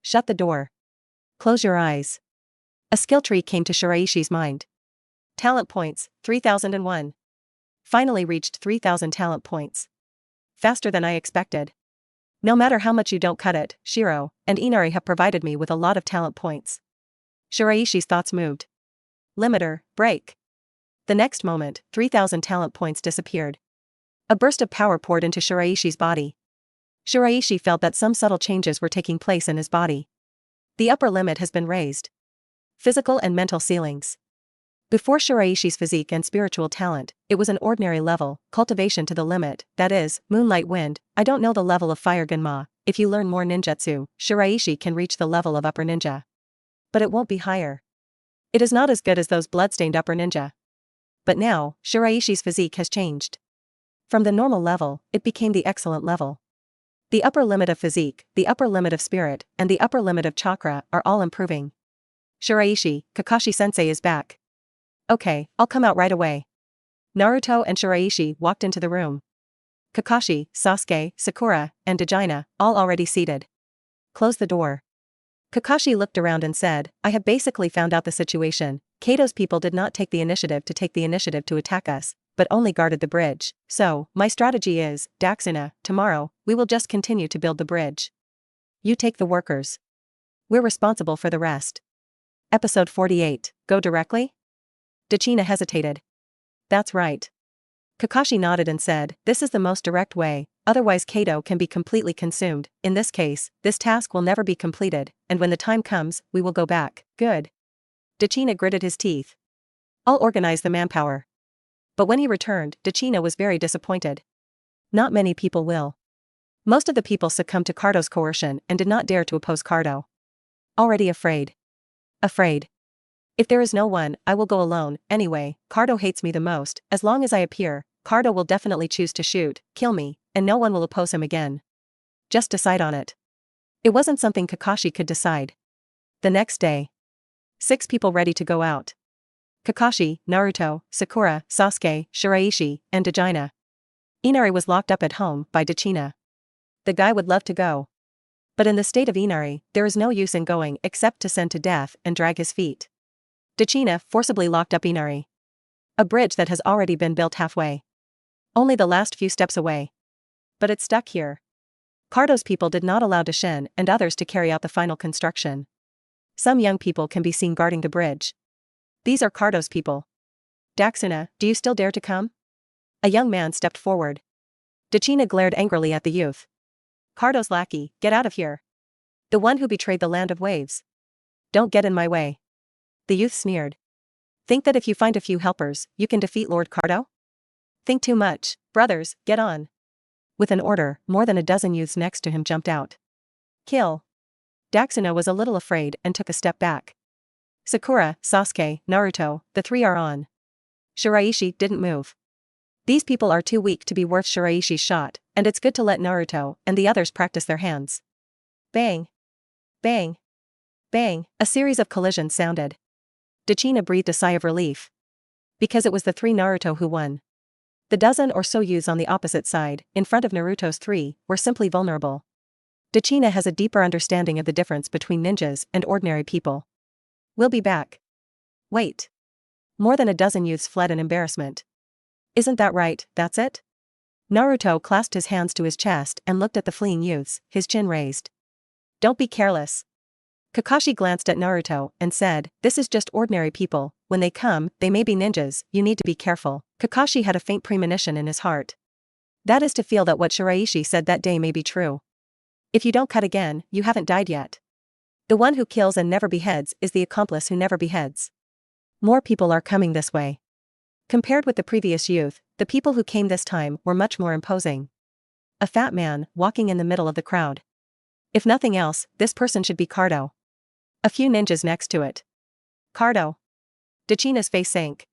Shut the door. Close your eyes. A skill tree came to Shiraishi's mind. Talent points, 3001. Finally reached 3000 talent points. Faster than I expected. No matter how much you don't cut it, Shiro and Inari have provided me with a lot of talent points. Shiraishi's thoughts moved. Limiter, break. The next moment, 3000 talent points disappeared. A burst of power poured into Shiraishi's body. Shiraishi felt that some subtle changes were taking place in his body. The upper limit has been raised. Physical and mental ceilings. Before Shiraishi's physique and spiritual talent, it was an ordinary level, cultivation to the limit, that is, moonlight wind. I don't know the level of fire Genma. If you learn more ninjutsu, Shiraishi can reach the level of upper ninja. But it won't be higher. It is not as good as those bloodstained upper ninja. But now, Shiraishi's physique has changed. From the normal level, it became the excellent level. The upper limit of physique, the upper limit of spirit, and the upper limit of chakra are all improving. Shiraishi, Kakashi-sensei is back. Okay, I'll come out right away. Naruto and Shiraishi walked into the room. Kakashi, Sasuke, Sakura, and Dejina, all already seated. Close the door. Kakashi looked around and said, I have basically found out the situation. Kato's people did not take the initiative to attack us, but only guarded the bridge. So, my strategy is, Daxuna, tomorrow, we will just continue to build the bridge. You take the workers. We're responsible for the rest. Episode 48, Go Directly? Dejina hesitated. That's right. Kakashi nodded and said, this is the most direct way, otherwise Kato can be completely consumed. In this case, this task will never be completed, and when the time comes, we will go back. Good. Dejina gritted his teeth. I'll organize the manpower. But when he returned, Dejina was very disappointed. Not many people will. Most of the people succumbed to Cardo's coercion and did not dare to oppose Cardo. Already afraid. Afraid. If there is no one, I will go alone. Anyway, Cardo hates me the most. As long as I appear, Cardo will definitely choose to shoot, kill me, and no one will oppose him again. Just decide on it. It wasn't something Kakashi could decide. The next day. 6 people ready to go out. Kakashi, Naruto, Sakura, Sasuke, Shiraishi, and Dejina. Inari was locked up at home by Dejina. The guy would love to go. But in the state of Inari, there is no use in going except to send to death and drag his feet. Dejina forcibly locked up Inari. A bridge that has already been built halfway. Only the last few steps away. But it's stuck here. Cardo's people did not allow Shin and others to carry out the final construction. Some young people can be seen guarding the bridge. These are Cardo's people. Daxuna, do you still dare to come? A young man stepped forward. Dachina glared angrily at the youth. Cardo's lackey, get out of here. The one who betrayed the land of waves. Don't get in my way. The youth sneered. Think that if you find a few helpers, you can defeat Lord Cardo? Think too much. Brothers, get on. With an order, more than a dozen youths next to him jumped out. Kill. Daxuna was a little afraid and took a step back. Sakura, Sasuke, Naruto, the three are on. Shiraishi didn't move. These people are too weak to be worth Shiraishi's shot, and it's good to let Naruto and the others practice their hands. Bang. Bang. Bang, a series of collisions sounded. Dachina breathed a sigh of relief. Because it was the three Naruto who won. The dozen or so youths on the opposite side, in front of Naruto's three, were simply vulnerable. Dachina has a deeper understanding of the difference between ninjas and ordinary people. We'll be back. Wait. More than a dozen youths fled in embarrassment. Isn't that right, that's it? Naruto clasped his hands to his chest and looked at the fleeing youths, his chin raised. Don't be careless. Kakashi glanced at Naruto and said, this is just ordinary people, when they come, they may be ninjas, you need to be careful. Kakashi had a faint premonition in his heart. That is to feel that what Shiraishi said that day may be true. If you don't cut again, you haven't died yet. The one who kills and never beheads is the accomplice who never beheads. More people are coming this way. Compared with the previous youth, the people who came this time were much more imposing. A fat man, walking in the middle of the crowd. If nothing else, this person should be Cardo. A few ninjas next to it. Cardo. Dachina's face sank.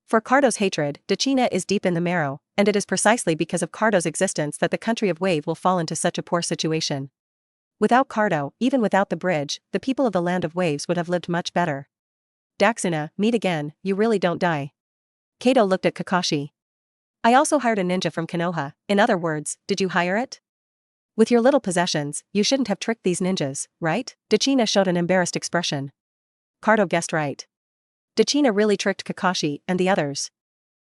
For Cardo's hatred, Dachina is deep in the marrow, and it is precisely because of Cardo's existence that the country of Wave will fall into such a poor situation. Without Cardo, even without the bridge, the people of the land of waves would have lived much better. Daxuna, meet again, you really don't die. Kato looked at Kakashi. I also hired a ninja from Konoha, in other words, did you hire it? With your little possessions, you shouldn't have tricked these ninjas, right? Dachina showed an embarrassed expression. Cardo guessed right. Dachina really tricked Kakashi and the others.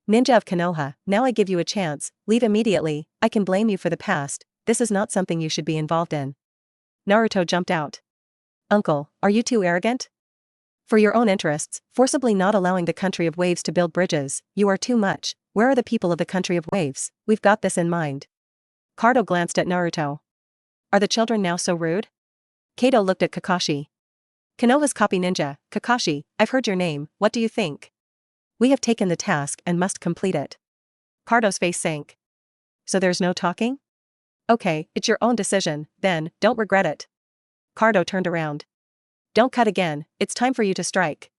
Ninja of Konoha, now I give you a chance, leave immediately, I can blame you for the past, this is not something you should be involved in. Naruto jumped out. Uncle, are you too arrogant? For your own interests, forcibly not allowing the country of waves to build bridges, you are too much, where are the people of the country of waves, we've got this in mind. Cardo glanced at Naruto. Are the children now so rude? Kato looked at Kakashi. Konoha's copy ninja, Kakashi, I've heard your name, what do you think? We have taken the task and must complete it. Cardo's face sank. So there's no talking? Okay, it's your own decision, then, don't regret it. Cardo turned around. Don't cut again, it's time for you to strike.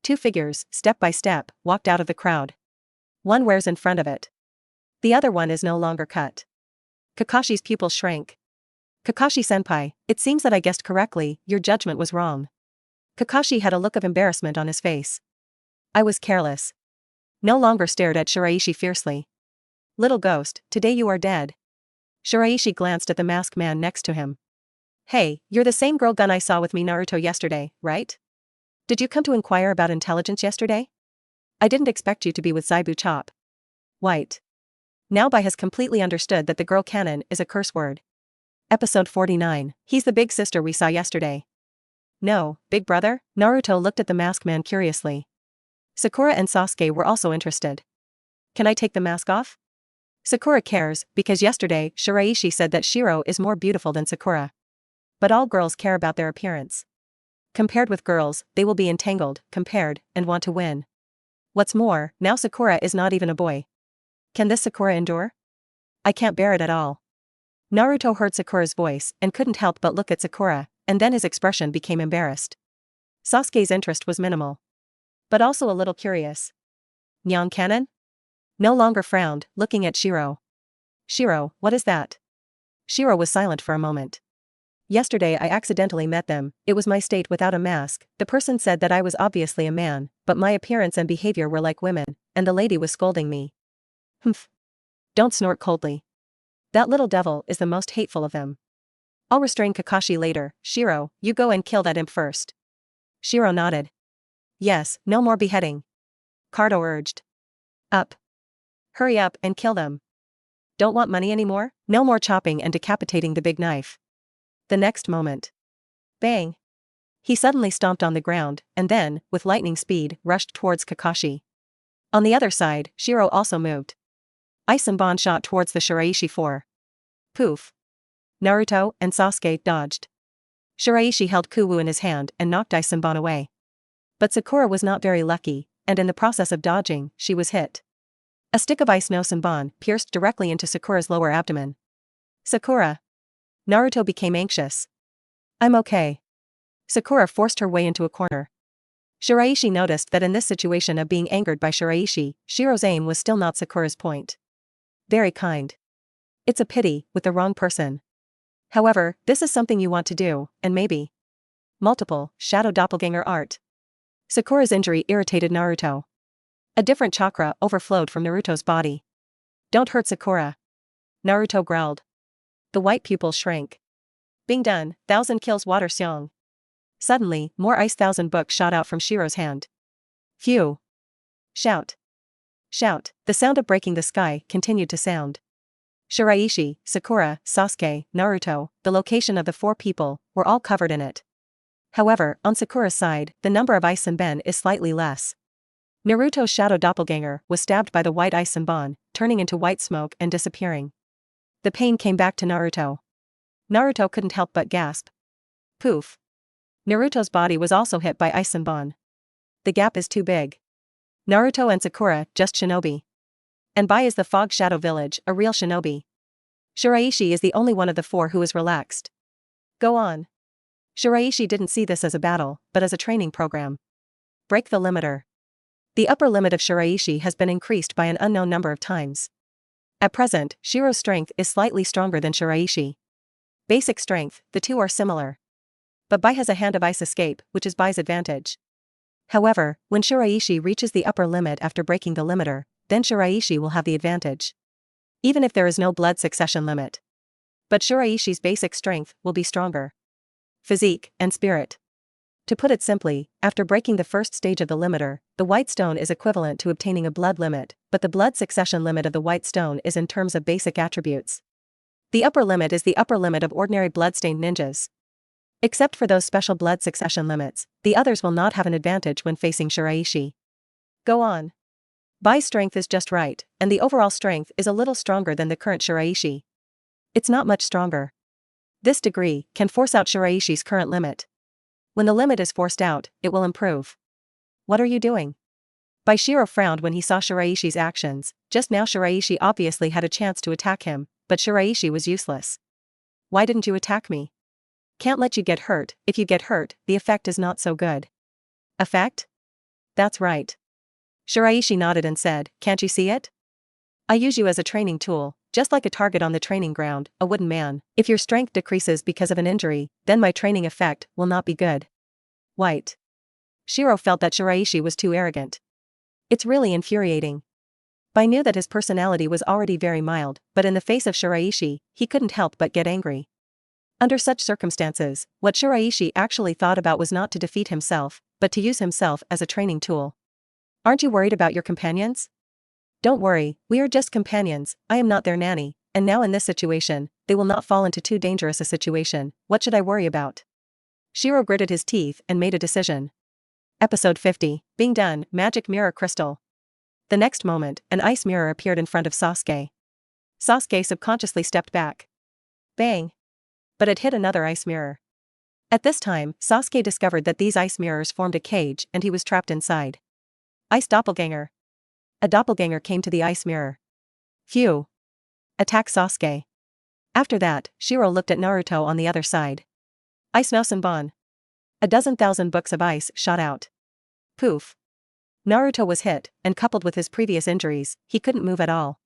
Two figures, step by step, walked out of the crowd. One wears in front of it. The other one is no longer cut. Kakashi's pupils shrank. Kakashi-senpai, it seems that I guessed correctly, your judgment was wrong. Kakashi had a look of embarrassment on his face. I was careless. No longer stared at Shiraishi fiercely. Little ghost, today you are dead. Shiraishi glanced at the masked man next to him. Hey, you're the same girl gun I saw with me Naruto yesterday, right? Did you come to inquire about intelligence yesterday? I didn't expect you to be with Zaibu Chop. White. Now Bai has completely understood that the girl canon is a curse word. Episode 49, he's the big sister we saw yesterday. No, big brother? Naruto looked at the masked man curiously. Sakura and Sasuke were also interested. Can I take the mask off? Sakura cares, because yesterday, Shiraishi said that Shiro is more beautiful than Sakura. But all girls care about their appearance. Compared with girls, they will be entangled, compared, and want to win. What's more, now Sakura is not even a boy. Can this Sakura endure? I can't bear it at all. Naruto heard Sakura's voice and couldn't help but look at Sakura, and then his expression became embarrassed. Sasuke's interest was minimal. But also a little curious. Nyan Canon? No longer frowned, looking at Shiro. Shiro, what is that? Shiro was silent for a moment. Yesterday I accidentally met them, it was my state without a mask, the person said that I was obviously a man, but my appearance and behavior were like women, and the lady was scolding me. Humph. Don't snort coldly. That little devil is the most hateful of them. I'll restrain Kakashi later, Shiro, you go and kill that imp first. Shiro nodded. Yes, no more beheading. Cardo urged. Up. Hurry up and kill them. Don't want money anymore? No more chopping and decapitating the big knife. The next moment. Bang! He suddenly stomped on the ground, and then, with lightning speed, rushed towards Kakashi. On the other side, Shiro also moved. Ice Senbon shot towards the Shiraishi four. Poof! Naruto and Sasuke dodged. Shiraishi held Kuwu in his hand and knocked Ice Senbon away. But Sakura was not very lucky, and in the process of dodging, she was hit. A stick of ice no Senbon pierced directly into Sakura's lower abdomen. Sakura! Naruto became anxious. I'm okay. Sakura forced her way into a corner. Shiraishi noticed that in this situation of being angered by Shiraishi, Shiro's aim was still not Sakura's point. Very kind. It's a pity, with the wrong person. However, this is something you want to do, and maybe. Multiple, shadow doppelganger art. Sakura's injury irritated Naruto. A different chakra overflowed from Naruto's body. Don't hurt Sakura. Naruto growled. The white pupils shrank. Being done, 1,000 kills water Seong. Suddenly, more ice 1,000 books shot out from Shiro's hand. Phew. Shout. Shout. The sound of breaking the sky continued to sound. Shiraishi, Sakura, Sasuke, Naruto, the location of the four people, were all covered in it. However, on Sakura's side, the number of ice Senbon is slightly less. Naruto's shadow doppelganger was stabbed by the white ice Senbon, turning into white smoke and disappearing. The pain came back to Naruto. Naruto couldn't help but gasp. Poof. Naruto's body was also hit by ice Senbon. The gap is too big. Naruto and Sakura, just shinobi. And Bai is the Fog Shadow Village, a real shinobi. Shiraishi is the only one of the four who is relaxed. Go on. Shiraishi didn't see this as a battle, but as a training program. Break the limiter. The upper limit of Shiraishi has been increased by an unknown number of times. At present, Shiro's strength is slightly stronger than Shiraishi. Basic strength, the two are similar. But Bai has a hand of ice escape, which is Bai's advantage. However, when Shiraishi reaches the upper limit after breaking the limiter, then Shiraishi will have the advantage. Even if there is no blood succession limit. But Shiraishi's basic strength will be stronger. Physique and spirit. To put it simply, after breaking the first stage of the limiter, the white stone is equivalent to obtaining a blood limit, but the blood succession limit of the white stone is in terms of basic attributes. The upper limit is the upper limit of ordinary bloodstained ninjas. Except for those special blood succession limits, the others will not have an advantage when facing Shiraishi. Go on. Bai's strength is just right, and the overall strength is a little stronger than the current Shiraishi. It's not much stronger. This degree can force out Shiraishi's current limit. When the limit is forced out, it will improve. What are you doing? Bai Shiro frowned when he saw Shiraishi's actions. Just now Shiraishi obviously had a chance to attack him, but Shiraishi was useless. Why didn't you attack me? Can't let you get hurt. If you get hurt, the effect is not so good. Effect? That's right. Shiraishi nodded and said, can't you see it? I use you as a training tool, just like a target on the training ground, a wooden man. If your strength decreases because of an injury, then my training effect will not be good. White. Shiro felt that Shiraishi was too arrogant. It's really infuriating. Bai knew that his personality was already very mild, but in the face of Shiraishi, he couldn't help but get angry. Under such circumstances, what Shiraishi actually thought about was not to defeat himself, but to use himself as a training tool. Aren't you worried about your companions? Don't worry, we are just companions, I am not their nanny, and now in this situation, they will not fall into too dangerous a situation. What should I worry about? Shiro gritted his teeth and made a decision. Episode 50, being done, magic mirror crystal. The next moment, an ice mirror appeared in front of Sasuke. Sasuke subconsciously stepped back. Bang! But it hit another ice mirror. At this time, Sasuke discovered that these ice mirrors formed a cage and he was trapped inside. Ice doppelganger. A doppelganger came to the ice mirror. Phew. Attack Sasuke. After that, Shiro looked at Naruto on the other side. Ice no Senbon. 12,000 books of ice shot out. Poof. Naruto was hit, and coupled with his previous injuries, he couldn't move at all.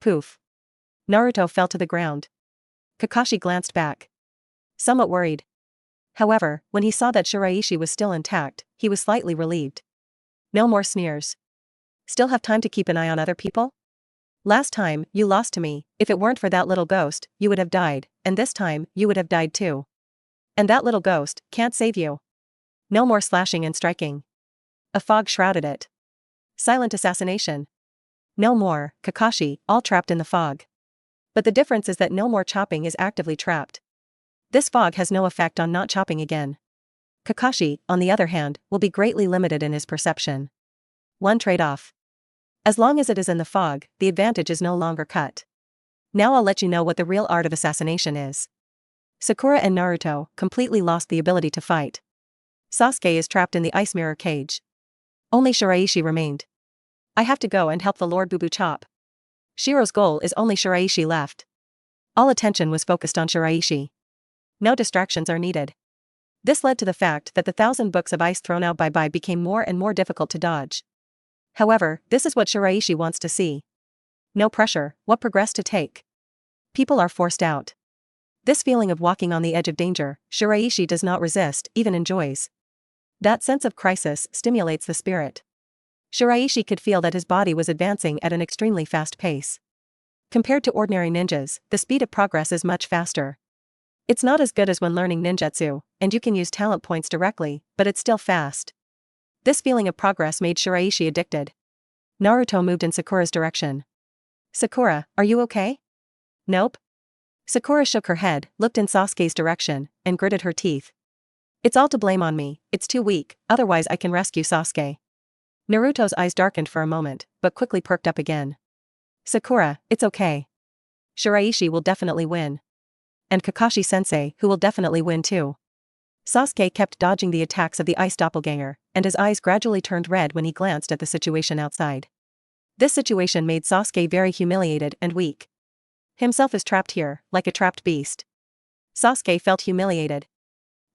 Poof. Naruto fell to the ground. Kakashi glanced back. Somewhat worried. However, when he saw that Shiraishi was still intact, he was slightly relieved. No more sneers. Still have time to keep an eye on other people? Last time, you lost to me. If it weren't for that little ghost, you would have died, and this time, you would have died too. And that little ghost can't save you. No more slashing and striking. A fog shrouded it. Silent assassination. No more, Kakashi, all trapped in the fog. But the difference is that no more chopping is actively trapped. This fog has no effect on not chopping again. Kakashi, on the other hand, will be greatly limited in his perception. One trade-off. As long as it is in the fog, the advantage is no longer cut. Now I'll let you know what the real art of assassination is. Sakura and Naruto completely lost the ability to fight. Sasuke is trapped in the ice mirror cage. Only Shiraishi remained. I have to go and help the Lord Boo Boo chop. Shiro's goal is only Shiraishi left. All attention was focused on Shiraishi. No distractions are needed. This led to the fact that the 1,000 books of ice thrown out by became more and more difficult to dodge. However, this is what Shiraishi wants to see. No pressure, what progress to take. People are forced out. This feeling of walking on the edge of danger, Shiraishi does not resist, even enjoys. That sense of crisis stimulates the spirit. Shiraishi could feel that his body was advancing at an extremely fast pace. Compared to ordinary ninjas, the speed of progress is much faster. It's not as good as when learning ninjutsu, and you can use talent points directly, but it's still fast. This feeling of progress made Shiraishi addicted. Naruto moved in Sakura's direction. Sakura, are you okay? Nope. Sakura shook her head, looked in Sasuke's direction, and gritted her teeth. It's all to blame on me, it's too weak, otherwise I can rescue Sasuke. Naruto's eyes darkened for a moment, but quickly perked up again. Sakura, it's okay. Shiraishi will definitely win. And Kakashi-sensei, who will definitely win too. Sasuke kept dodging the attacks of the ice doppelganger, and his eyes gradually turned red when he glanced at the situation outside. This situation made Sasuke very humiliated and weak. Himself is trapped here, like a trapped beast. Sasuke felt humiliated.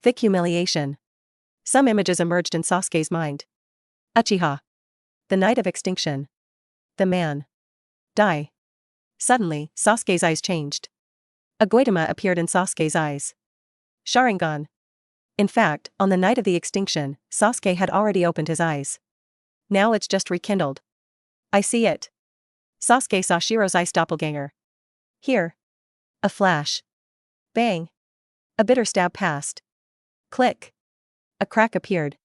Thick humiliation. Some images emerged in Sasuke's mind. Uchiha. The Night of Extinction. The man. Die. Suddenly, Sasuke's eyes changed. A Goitama appeared in Sasuke's eyes. Sharingan. In fact, on the night of the extinction, Sasuke had already opened his eyes. Now it's just rekindled. I see it. Sasuke saw Shiro's ice doppelganger. Here. A flash. Bang. A bitter stab passed. Click. A crack appeared.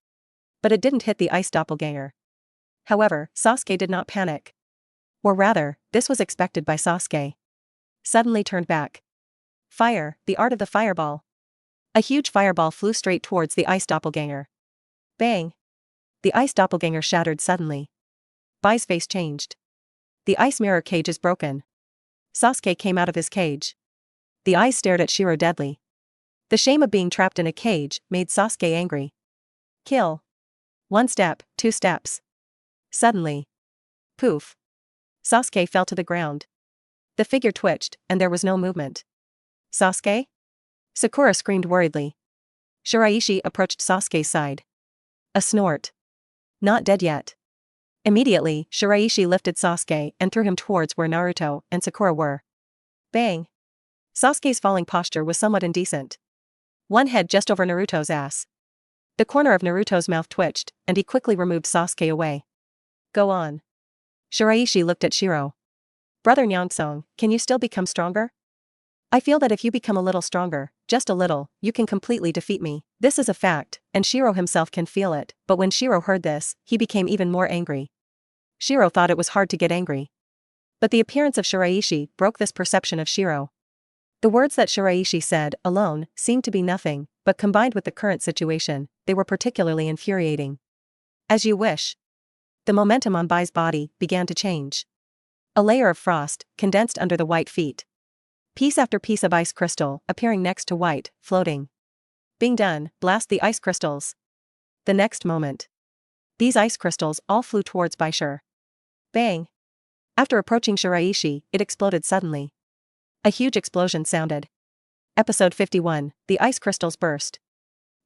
But it didn't hit the ice doppelganger. However, Sasuke did not panic. Or rather, this was expected by Sasuke. Suddenly turned back. Fire, the art of the fireball. A huge fireball flew straight towards the ice doppelganger. Bang. The ice doppelganger shattered suddenly. Bai's face changed. The ice mirror cage is broken. Sasuke came out of his cage. The eyes stared at Shiro deadly. The shame of being trapped in a cage made Sasuke angry. Kill. 1 step, 2 steps. Suddenly. Poof. Sasuke fell to the ground. The figure twitched, and there was no movement. Sasuke? Sakura screamed worriedly. Shiraishi approached Sasuke's side. A snort. Not dead yet. Immediately, Shiraishi lifted Sasuke and threw him towards where Naruto and Sakura were. Bang. Sasuke's falling posture was somewhat indecent. One head just over Naruto's ass. The corner of Naruto's mouth twitched, and he quickly removed Sasuke away. Go on. Shiraishi looked at Shiro. Brother Nyangsong, can you still become stronger? I feel that if you become a little stronger, just a little, you can completely defeat me. This is a fact, and Shiro himself can feel it, but when Shiro heard this, he became even more angry. Shiro thought it was hard to get angry. But the appearance of Shiraishi broke this perception of Shiro. The words that Shiraishi said, alone, seemed to be nothing, but combined with the current situation, they were particularly infuriating. As you wish. The momentum on Bai's body began to change. A layer of frost condensed under the white feet. Piece after piece of ice crystal appearing next to white, floating. Being done, blast the ice crystals. The next moment. These ice crystals all flew towards Baishur. Bang. After approaching Shiraishi, it exploded suddenly. A huge explosion sounded. Episode 51, the ice crystals burst.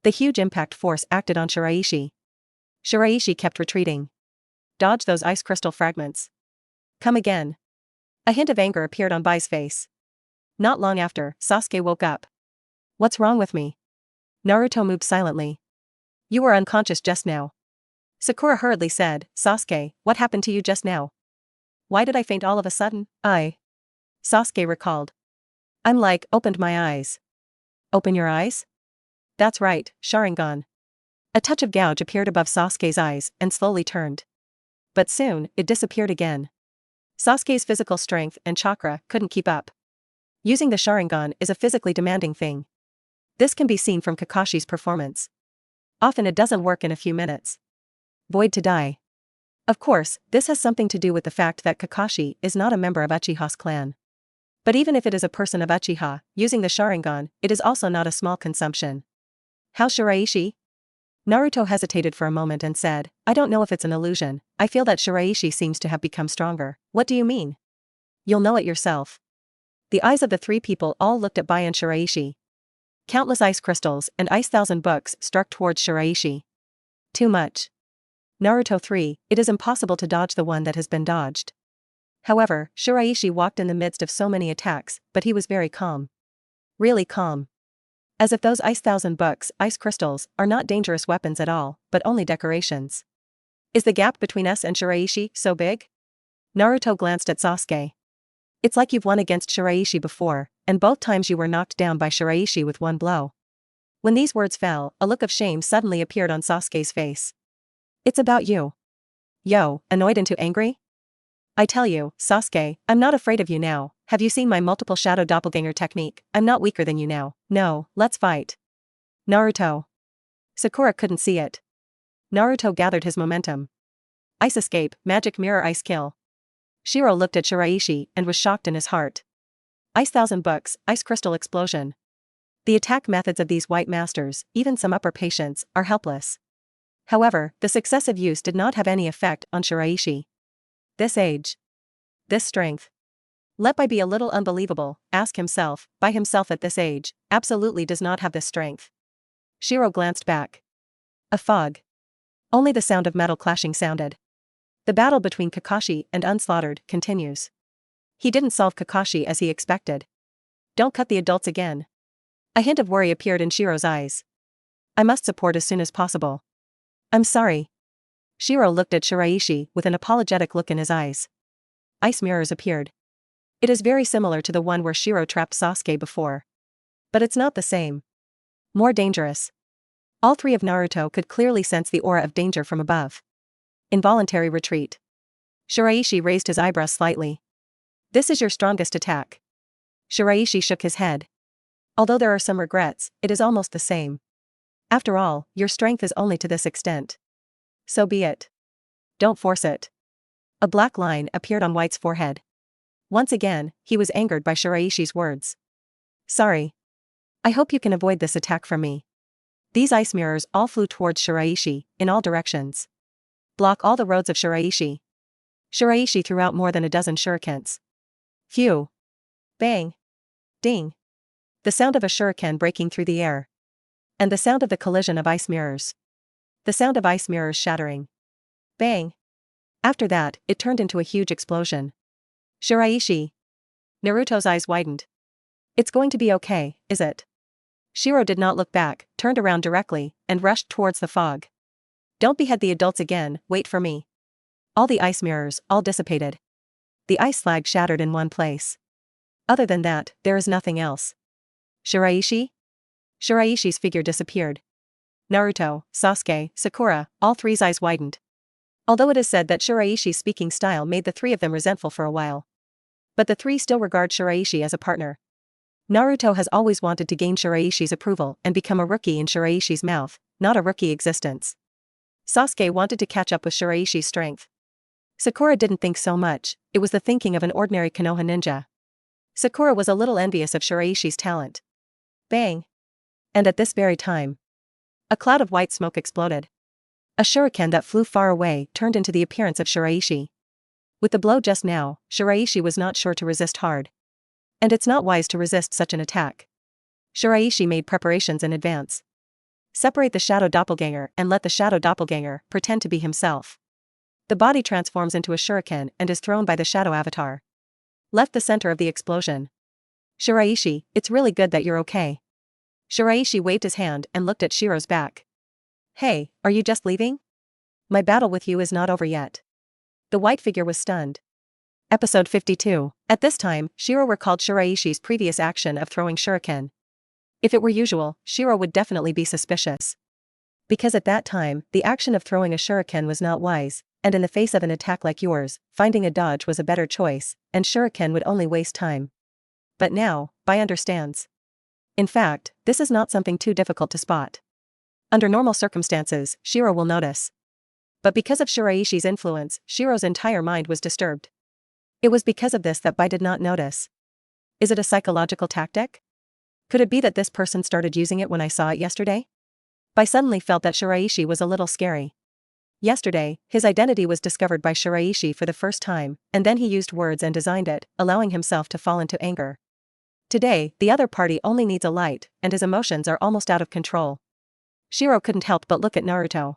The huge impact force acted on Shiraishi. Shiraishi kept retreating. Dodge those ice crystal fragments. Come again. A hint of anger appeared on Bai's face. Not long after, Sasuke woke up. What's wrong with me? Naruto moved silently. You were unconscious just now. Sakura hurriedly said, Sasuke, what happened to you just now? Why did I faint all of a sudden? Sasuke recalled. Opened my eyes. Open your eyes? That's right, Sharingan. A touch of gouge appeared above Sasuke's eyes and slowly turned. But soon, it disappeared again. Sasuke's physical strength and chakra couldn't keep up. Using the Sharingan is a physically demanding thing. This can be seen from Kakashi's performance. Often it doesn't work in a few minutes. Void to die. Of course, this has something to do with the fact that Kakashi is not a member of Uchiha's clan. But even if it is a person of Uchiha, using the Sharingan, it is also not a small consumption. How Shiraishi? Naruto hesitated for a moment and said, I don't know if it's an illusion, I feel that Shiraishi seems to have become stronger. What do you mean? You'll know it yourself. The eyes of the three people all looked at Bai and Shiraishi. Countless ice crystals and ice thousand books struck towards Shiraishi. Too much. Naruto 3, it is impossible to dodge the one that has been dodged. However, Shiraishi walked in the midst of so many attacks, but he was very calm. Really calm. As if those ice thousand books, ice crystals, are not dangerous weapons at all, but only decorations. Is the gap between us and Shiraishi so big? Naruto glanced at Sasuke. It's like you've won against Shiraishi before, and both times you were knocked down by Shiraishi with one blow. When these words fell, a look of shame suddenly appeared on Sasuke's face. It's about you. Yo, annoyed into angry? I tell you, Sasuke, I'm not afraid of you now. Have you seen my multiple shadow doppelganger technique? I'm not weaker than you now. No, let's fight. Naruto. Sakura couldn't see it. Naruto gathered his momentum. Ice escape, magic mirror ice kill. Shiro looked at Shiraishi and was shocked in his heart. Ice thousand books, ice crystal explosion. The attack methods of these white masters, even some upper patients, are helpless. However, the successive use did not have any effect on Shiraishi. This age. This strength. Let Bai be a little unbelievable, ask himself, by himself at this age, absolutely does not have this strength. Shiro glanced back. A fog. Only the sound of metal clashing sounded. The battle between Kakashi and Unslaughtered continues. He didn't solve Kakashi as he expected. Don't cut the adults again. A hint of worry appeared in Shiro's eyes. I must support as soon as possible. I'm sorry. Shiro looked at Shiraishi with an apologetic look in his eyes. Ice mirrors appeared. It is very similar to the one where Shiro trapped Sasuke before. But it's not the same. More dangerous. All three of Naruto could clearly sense the aura of danger from above. Involuntary retreat. Shiraishi raised his eyebrows slightly. This is your strongest attack. Shiraishi shook his head. Although there are some regrets, it is almost the same. After all, your strength is only to this extent. So be it. Don't force it. A black line appeared on White's forehead. Once again, he was angered by Shiraishi's words. Sorry. I hope you can avoid this attack from me. These ice mirrors all flew towards Shiraishi, in all directions. Block all the roads of Shiraishi. Shiraishi threw out more than a dozen shurikens. Phew. Bang. Ding. The sound of a shuriken breaking through the air. And the sound of the collision of ice mirrors. The sound of ice mirrors shattering. Bang. After that, it turned into a huge explosion. Shiraishi. Naruto's eyes widened. It's going to be okay, is it? Shiro did not look back, turned around directly, and rushed towards the fog. Don't behead the adults again, wait for me. All the ice mirrors, all dissipated. The ice slag shattered in one place. Other than that, there is nothing else. Shiraishi? Shiraishi's figure disappeared. Naruto, Sasuke, Sakura, all three's eyes widened. Although it is said that Shiraishi's speaking style made the three of them resentful for a while. But the three still regard Shiraishi as a partner. Naruto has always wanted to gain Shiraishi's approval and become a rookie in Shiraishi's mouth, not a rookie existence. Sasuke wanted to catch up with Shiraishi's strength. Sakura didn't think so much, it was the thinking of an ordinary Konoha ninja. Sakura was a little envious of Shiraishi's talent. Bang. And at this very time, a cloud of white smoke exploded. A shuriken that flew far away turned into the appearance of Shiraishi. With the blow just now, Shiraishi was not sure to resist hard. And it's not wise to resist such an attack. Shiraishi made preparations in advance. Separate the shadow doppelganger and let the shadow doppelganger pretend to be himself. The body transforms into a shuriken and is thrown by the shadow avatar. Left the center of the explosion. Shiraishi, it's really good that you're okay. Shiraishi waved his hand and looked at Shiro's back. Hey, are you just leaving? My battle with you is not over yet. The white figure was stunned. Episode 52. At this time, Shiro recalled Shiraishi's previous action of throwing shuriken. If it were usual, Shiro would definitely be suspicious. Because at that time, the action of throwing a shuriken was not wise, and in the face of an attack like yours, finding a dodge was a better choice, and shuriken would only waste time. but now, Bai understands. In fact, this is not something too difficult to spot. Under normal circumstances, Shiro will notice. But because of Shiraishi's influence, Shiro's entire mind was disturbed. It was because of this that Bai did not notice. Is it a psychological tactic? Could it be that this person started using it when I saw it yesterday? Bai suddenly felt that Shiraishi was a little scary. Yesterday, his identity was discovered by Shiraishi for the first time, and then he used words and designed it, allowing himself to fall into anger. Today, the other party only needs a light, and his emotions are almost out of control. Shiro couldn't help but look at Naruto.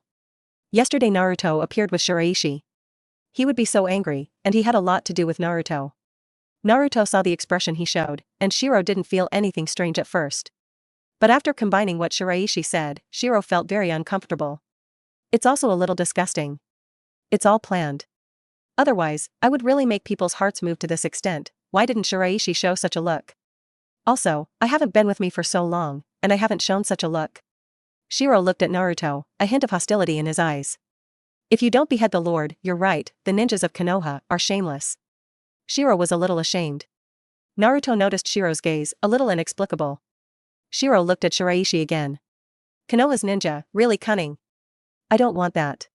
Yesterday Naruto appeared with Shiraishi. He would be so angry, and he had a lot to do with Naruto. Naruto saw the expression he showed, and Shiro didn't feel anything strange at first. But after combining what Shiraishi said, Shiro felt very uncomfortable. It's also a little disgusting. It's all planned. Otherwise, I would really make people's hearts move to this extent. Why didn't Shiraishi show such a look? Also, I haven't been with me for so long, and I haven't shown such a look. Shiro looked at Naruto, a hint of hostility in his eyes. If you don't behead the Lord, you're right, the ninjas of Konoha are shameless. Shiro was a little ashamed. Naruto noticed Shiro's gaze, a little inexplicable. Shiro looked at Shiraishi again. Konoha's ninja, really cunning. I don't want that.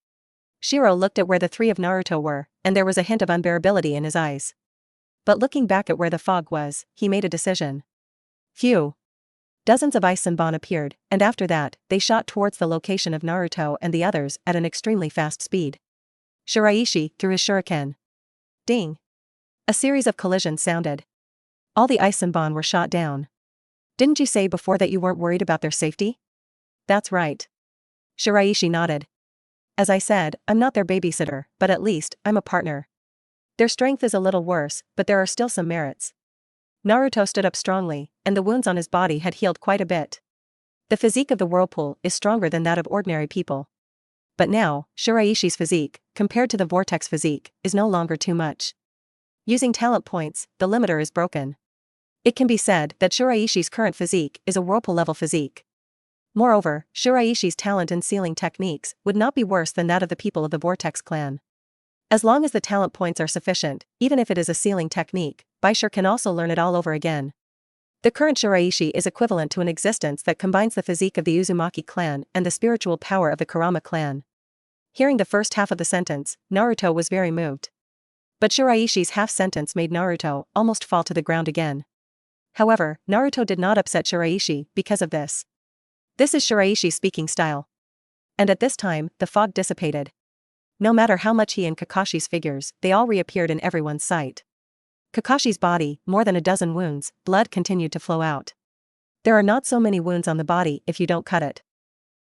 Shiro looked at where the three of Naruto were, and there was a hint of unbearability in his eyes. But looking back at where the fog was, he made a decision. Phew. Dozens of ice Senbon appeared, and after that, they shot towards the location of Naruto and the others at an extremely fast speed. Shiraishi threw his shuriken. Ding. A series of collisions sounded. All the ice Senbon were shot down. Didn't you say before that you weren't worried about their safety? That's right. Shiraishi nodded. As I said, I'm not their babysitter, but at least, I'm a partner. Their strength is a little worse, but there are still some merits. Naruto stood up strongly, and the wounds on his body had healed quite a bit. The physique of the whirlpool is stronger than that of ordinary people. But now, Shiraishi's physique, compared to the vortex physique, is no longer too much. Using talent points, the limiter is broken. It can be said that Shiraishi's current physique is a whirlpool-level physique. Moreover, Shiraishi's talent in sealing techniques would not be worse than that of the people of the Vortex clan. As long as the talent points are sufficient, even if it is a sealing technique, Baishir can also learn it all over again. The current Shiraishi is equivalent to an existence that combines the physique of the Uzumaki clan and the spiritual power of the Kurama clan. Hearing the first half of the sentence, Naruto was very moved. But Shiraishi's half-sentence made Naruto almost fall to the ground again. However, Naruto did not upset Shiraishi because of this. This is Shiraishi's speaking style. And at this time, the fog dissipated. No matter how much he and Kakashi's figures, they all reappeared in everyone's sight. Kakashi's body, more than a dozen wounds, blood continued to flow out. There are not so many wounds on the body if you don't cut it.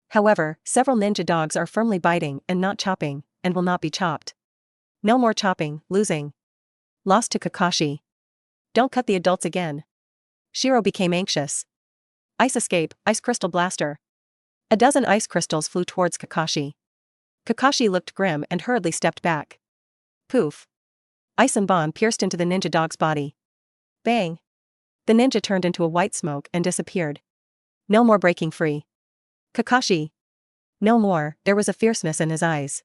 However, several ninja dogs are firmly biting and not chopping, and will not be chopped. No more chopping, losing. Lost to Kakashi. Don't cut the adults again. Shiro became anxious. Ice escape, ice crystal blaster. A dozen ice crystals flew towards Kakashi. Kakashi looked grim and hurriedly stepped back. Poof. Ice and Bon pierced into the ninja dog's body. Bang. The ninja turned into a white smoke and disappeared. No more breaking free. Kakashi. No more, there was a fierceness in his eyes.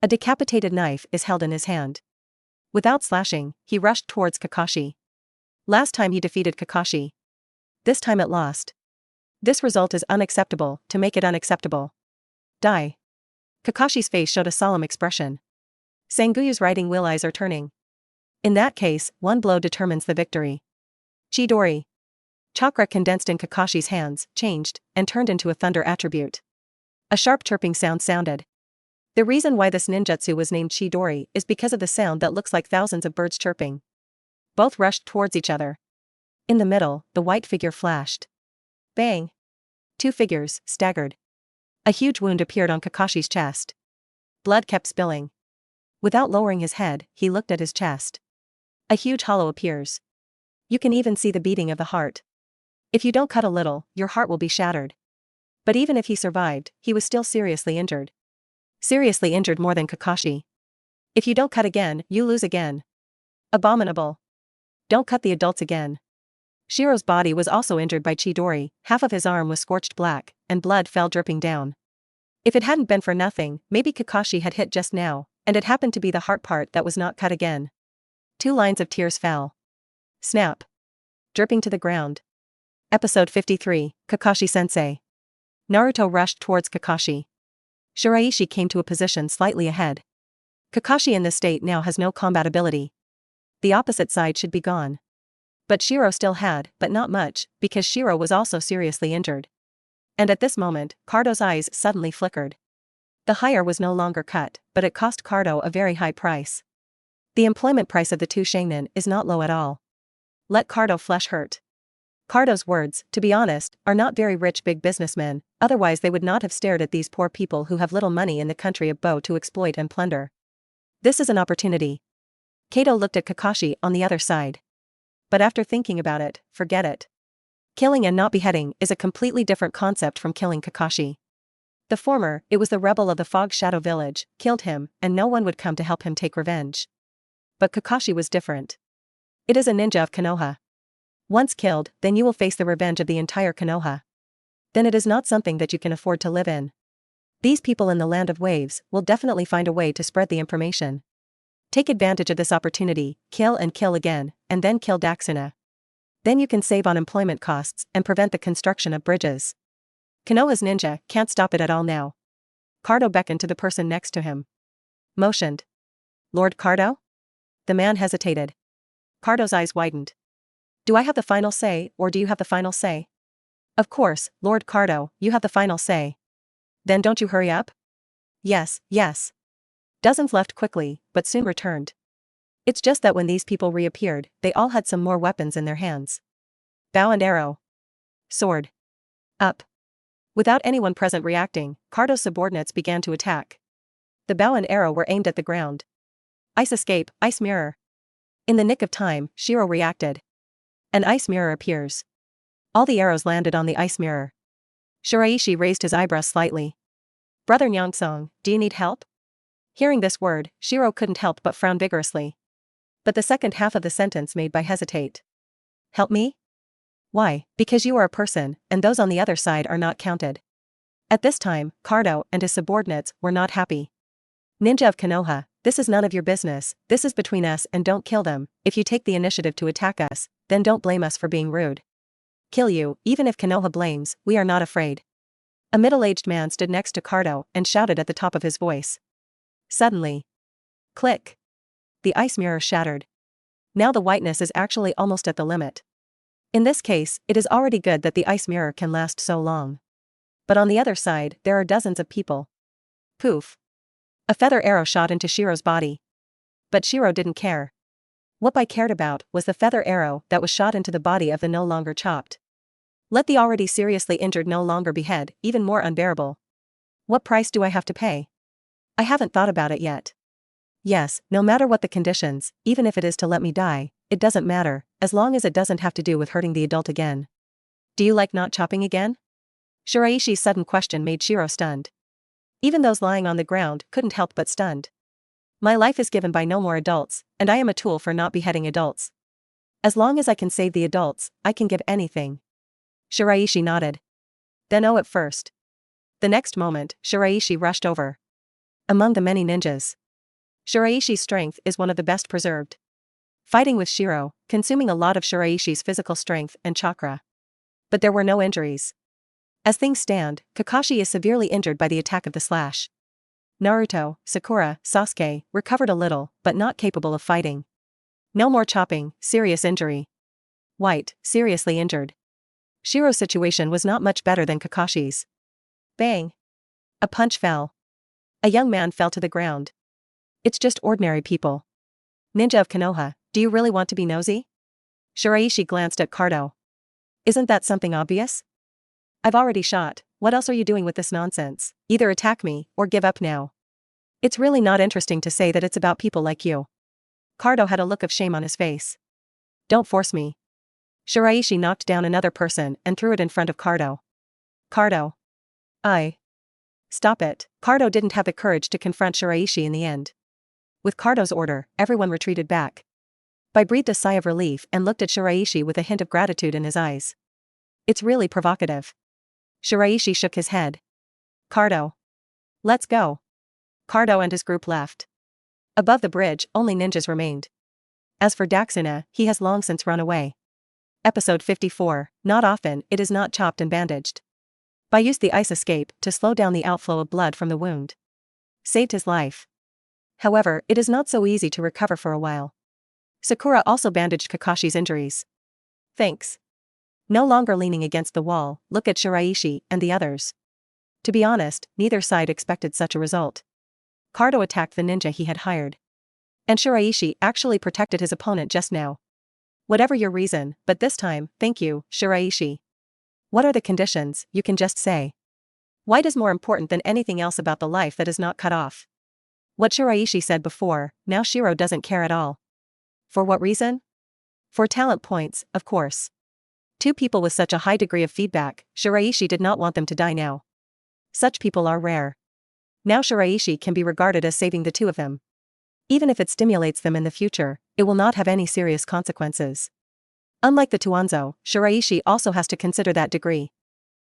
A decapitated knife is held in his hand. Without slashing, he rushed towards Kakashi. Last time he defeated Kakashi. This time it lost. This result is unacceptable, to make it unacceptable. Die. Kakashi's face showed a solemn expression. Sanguyu's riding wheel eyes are turning. In that case, one blow determines the victory. Chidori. Chakra condensed in Kakashi's hands, changed, and turned into a thunder attribute. A sharp chirping sound sounded. The reason why this ninjutsu was named Chidori is because of the sound that looks like thousands of birds chirping. Both rushed towards each other. In the middle, the white figure flashed. Bang. Two figures staggered. A huge wound appeared on Kakashi's chest. Blood kept spilling. Without lowering his head, he looked at his chest. A huge hollow appears. You can even see the beating of the heart. If you don't cut a little, your heart will be shattered. But even if he survived, he was still seriously injured. Seriously injured more than Kakashi. If you don't cut again, you lose again. Abominable. Don't cut the adults again. Shiro's body was also injured by Chidori, half of his arm was scorched black, and blood fell dripping down. If it hadn't been for nothing, maybe Kakashi had hit just now, and it happened to be the heart part that was not cut again. 2 lines of tears fell. Snap. dripping to the ground. Episode 53, Kakashi-sensei. Naruto rushed towards Kakashi. Shiraishi came to a position slightly ahead. Kakashi in this state now has no combat ability. The opposite side should be gone. But Shiro still had, but not much, because Shiro was also seriously injured. And at this moment, Cardo's eyes suddenly flickered. The hire was no longer cut, but it cost Cardo a very high price. The employment price of the two Shainin is not low at all. Let Cardo flesh hurt. Cardo's words, to be honest, are not very rich big businessmen, otherwise they would not have stared at these poor people who have little money in the country of Bo to exploit and plunder. This is an opportunity. Kato looked at Kakashi on the other side. But after thinking about it, forget it. Killing and not beheading is a completely different concept from killing Kakashi. The former, it was the rebel of the Fog Shadow Village, killed him, and no one would come to help him take revenge. But Kakashi was different. It is a ninja of Konoha. Once killed, then you will face the revenge of the entire Konoha. Then it is not something that you can afford to live in. These people in the land of waves will definitely find a way to spread the information. Take advantage of this opportunity, kill and kill again, and then kill Daxuna. Then you can save on employment costs and prevent the construction of bridges. Konoha's ninja can't stop it at all now. Cardo beckoned to the person next to him. Motioned. Lord Cardo? The man hesitated. Cardo's eyes widened. Do I have the final say, or do you have the final say? Of course, Lord Cardo, you have the final say. Then don't you hurry up? Yes, yes. Dozens left quickly, but soon returned. It's just that when these people reappeared, they all had some more weapons in their hands. Bow and arrow. Sword. Up. Without anyone present reacting, Cardo's subordinates began to attack. The bow and arrow were aimed at the ground. Ice escape, ice mirror. In the nick of time, Shiro reacted. An ice mirror appears. All the arrows landed on the ice mirror. Shiraishi raised his eyebrows slightly. Brother Nyangsong, do you need help? Hearing this word, Shiro couldn't help but frown vigorously. But the second half of the sentence made by hesitate. Help me? Why? Because you are a person, and those on the other side are not counted. At this time, Cardo and his subordinates were not happy. Ninja of Konoha, this is none of your business, this is between us and don't kill them. If you take the initiative to attack us, then don't blame us for being rude. Kill you, even if Konoha blames, we are not afraid. A middle-aged man stood next to Cardo and shouted at the top of his voice. Suddenly. Click. The ice mirror shattered. Now the whiteness is actually almost at the limit. In this case, it is already good that the ice mirror can last so long. But on the other side, there are dozens of people. Poof. A feather arrow shot into Shiro's body. But Shiro didn't care. What I cared about was the feather arrow that was shot into the body of the no longer chopped. Let the already seriously injured no longer behead, even more unbearable. What price do I have to pay? I haven't thought about it yet. Yes, no matter what the conditions, even if it is to let me die, it doesn't matter, as long as it doesn't have to do with hurting the adult again. Do you like not chopping again? Shiraishi's sudden question made Shiro stunned. Even those lying on the ground couldn't help but stunned. My life is given by no more adults, and I am a tool for not beheading adults. As long as I can save the adults, I can give anything. Shiraishi nodded. Then owe it first. The next moment, Shiraishi rushed over. Among the many ninjas, Shiraishi's strength is one of the best preserved. Fighting with Shiro, consuming a lot of Shiraishi's physical strength and chakra. But there were no injuries. As things stand, Kakashi is severely injured by the attack of the slash. Naruto, Sakura, Sasuke, recovered a little, but not capable of fighting. No more chopping, serious injury. White, seriously injured. Shiro's situation was not much better than Kakashi's. Bang! A punch fell. A young man fell to the ground. It's just ordinary people. Ninja of Konoha, do you really want to be nosy? Shiraishi glanced at Cardo. Isn't that something obvious? I've already shot, what else are you doing with this nonsense? Either attack me, or give up now. It's really not interesting to say that it's about people like you. Cardo had a look of shame on his face. Don't force me. Shiraishi knocked down another person and threw it in front of Cardo. Cardo. Stop it. Cardo didn't have the courage to confront Shiraishi in the end. With Cardo's order, everyone retreated back. Bai breathed a sigh of relief and looked at Shiraishi with a hint of gratitude in his eyes. It's really provocative. Shiraishi shook his head. Cardo. Let's go. Cardo and his group left. Above the bridge, only ninjas remained. As for Daxuna, he has long since run away. Episode 54, not often, it is not chopped and bandaged. By use the ice escape to slow down the outflow of blood from the wound. Saved his life. However, it is not so easy to recover for a while. Sakura also bandaged Kakashi's injuries. Thanks. No longer leaning against the wall, look at Shiraishi and the others. To be honest, neither side expected such a result. Cardo attacked the ninja he had hired. And Shiraishi actually protected his opponent just now. Whatever your reason, but this time, thank you, Shiraishi. What are the conditions, you can just say. White is more important than anything else about the life that is not cut off. What Shiraishi said before, now Shiro doesn't care at all. For what reason? For talent points, of course. Two people with such a high degree of feedback, Shiraishi did not want them to die now. Such people are rare. Now Shiraishi can be regarded as saving the two of them. Even if it stimulates them in the future, it will not have any serious consequences. Unlike the Tuanzo, Shiraishi also has to consider that degree.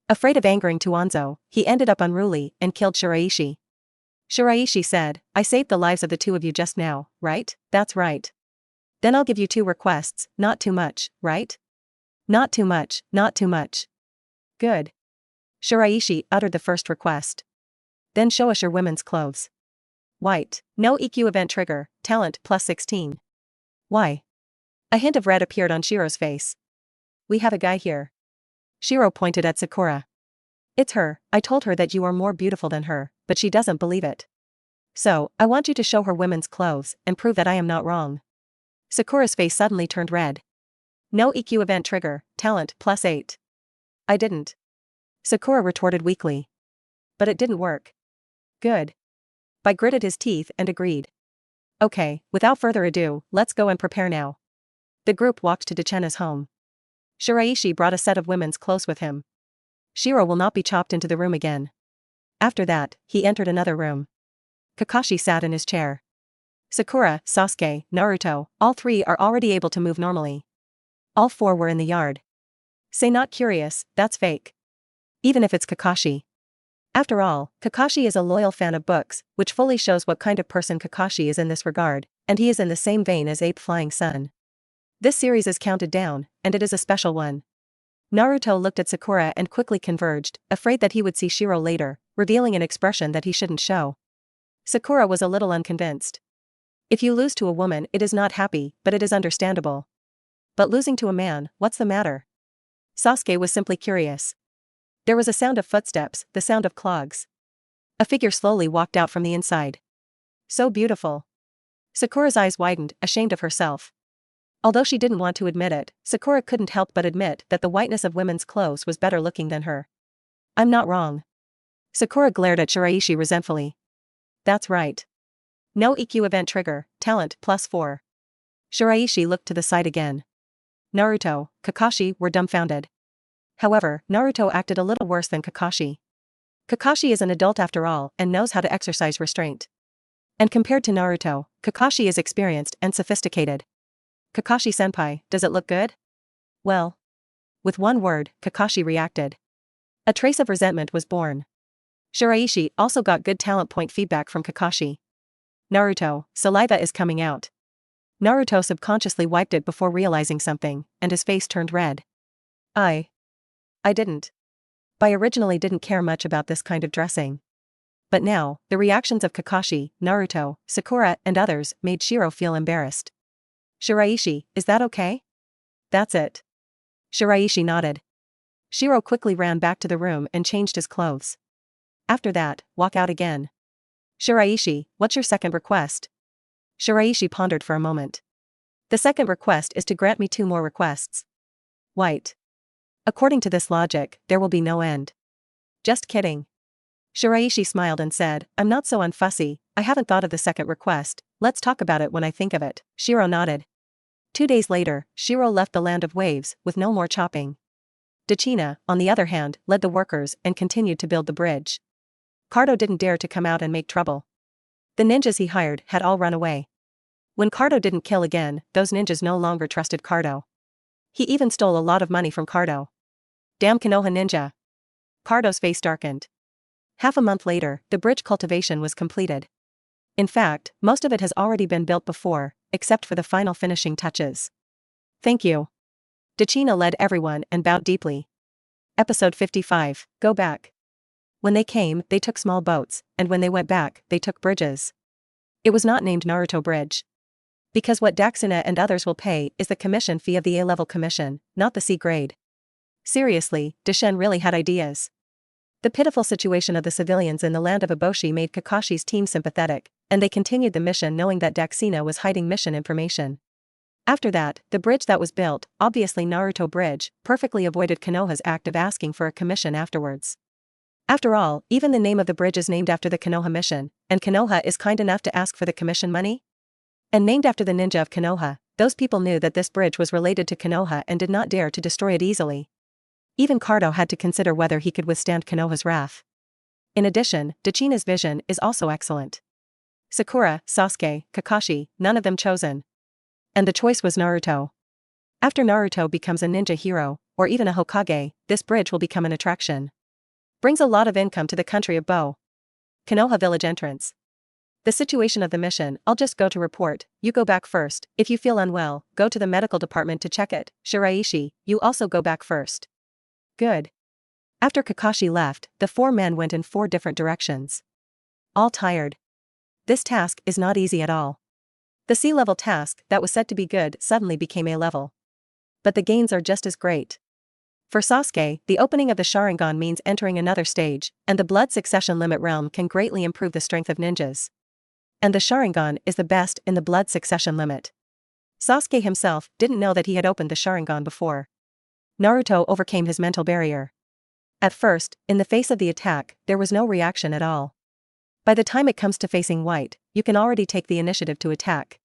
Afraid of angering Tuanzo, he ended up unruly and killed Shiraishi. Shiraishi said, I saved the lives of the two of you just now, right? That's right. Then I'll give you 2 requests, not too much, right? Not too much, not too much. Good. Shiraishi uttered the first request. Then show us your women's clothes. White. No EQ event trigger, talent plus 16. Why? A hint of red appeared on Shiro's face. We have a guy here. Shiro pointed at Sakura. It's her, I told her that you are more beautiful than her, but she doesn't believe it. So, I want you to show her women's clothes and prove that I am not wrong. Sakura's face suddenly turned red. No EQ event trigger, talent plus 8. I didn't. Sakura retorted weakly. But it didn't work. Good. Bai gritted his teeth and agreed. Okay, without further ado, let's go and prepare now. The group walked to Dechena's home. Shiraishi brought a set of women's clothes with him. Shiro will not be chopped into the room again. After that, he entered another room. Kakashi sat in his chair. Sakura, Sasuke, Naruto, all 3 are already able to move normally. All 4 were in the yard. Say not curious, that's fake. Even if it's Kakashi. After all, Kakashi is a loyal fan of books, which fully shows what kind of person Kakashi is in this regard, and he is in the same vein as Ape Flying Sun. This series is counted down, and it is a special one. Naruto looked at Sakura and quickly converged, afraid that he would see Shiro later, revealing an expression that he shouldn't show. Sakura was a little unconvinced. If you lose to a woman, it is not happy, but it is understandable. But losing to a man, what's the matter? Sasuke was simply curious. There was a sound of footsteps, the sound of clogs. A figure slowly walked out from the inside. So beautiful. Sakura's eyes widened, ashamed of herself. Although she didn't want to admit it, Sakura couldn't help but admit that the whiteness of women's clothes was better looking than her. I'm not wrong. Sakura glared at Shiraishi resentfully. That's right. No EQ event trigger, talent plus 4. Shiraishi looked to the side again. Naruto, Kakashi were dumbfounded. However, Naruto acted a little worse than Kakashi. Kakashi is an adult after all and knows how to exercise restraint. And compared to Naruto, Kakashi is experienced and sophisticated. Kakashi-senpai, does it look good? Well. With one word, Kakashi reacted. A trace of resentment was born. Shiraishi also got good talent point feedback from Kakashi. Naruto, saliva is coming out. Naruto subconsciously wiped it before realizing something, and his face turned red. I didn't. Bai originally didn't care much about this kind of dressing. But now, the reactions of Kakashi, Naruto, Sakura, and others made Shiro feel embarrassed. Shiraishi, is that okay? That's it. Shiraishi nodded. Shiro quickly ran back to the room and changed his clothes. After that, walk out again. Shiraishi, what's your second request? Shiraishi pondered for a moment. The second request is to grant me 2 more requests. White. According to this logic, there will be no end. Just kidding. Shiraishi smiled and said, I'm not so unfussy, I haven't thought of the second request, let's talk about it when I think of it. Shiro nodded. 2 days later, Shiro left the land of waves, with no more chopping. Dechina, on the other hand, led the workers and continued to build the bridge. Cardo didn't dare to come out and make trouble. The ninjas he hired had all run away. When Cardo didn't kill again, those ninjas no longer trusted Cardo. He even stole a lot of money from Cardo. Damn Konoha ninja. Cardo's face darkened. Half a month later, the bridge cultivation was completed. In fact, most of it has already been built before, except for the final finishing touches. Thank you. Dachina led everyone and bowed deeply. Episode 55, Go Back. When they came, they took small boats, and when they went back, they took bridges. It was not named Naruto Bridge. Because what Dachina and others will pay is the commission fee of the A-level commission, not the C grade. Seriously, Dashen really had ideas. The pitiful situation of the civilians in the land of Eboshi made Kakashi's team sympathetic, and they continued the mission knowing that Dachina was hiding mission information. After that, the bridge that was built, obviously Naruto Bridge, perfectly avoided Konoha's act of asking for a commission afterwards. After all, even the name of the bridge is named after the Konoha mission, and Konoha is kind enough to ask for the commission money? And named after the ninja of Konoha, those people knew that this bridge was related to Konoha and did not dare to destroy it easily. Even Cardo had to consider whether he could withstand Konoha's wrath. In addition, Dachina's vision is also excellent. Sakura, Sasuke, Kakashi, none of them chosen. And the choice was Naruto. After Naruto becomes a ninja hero, or even a Hokage, this bridge will become an attraction. Brings a lot of income to the country of Bo. Konoha village entrance. The situation of the mission, I'll just go to report, you go back first, if you feel unwell, go to the medical department to check it, Shiraishi, you also go back first. Good. After Kakashi left, the four men went in 4 different directions. All tired. This task is not easy at all. The C-level task that was said to be good suddenly became A-level. But the gains are just as great. For Sasuke, the opening of the Sharingan means entering another stage, and the blood succession limit realm can greatly improve the strength of ninjas. And the Sharingan is the best in the blood succession limit. Sasuke himself didn't know that he had opened the Sharingan before. Naruto overcame his mental barrier. At first, in the face of the attack, there was no reaction at all. By the time it comes to facing white, you can already take the initiative to attack.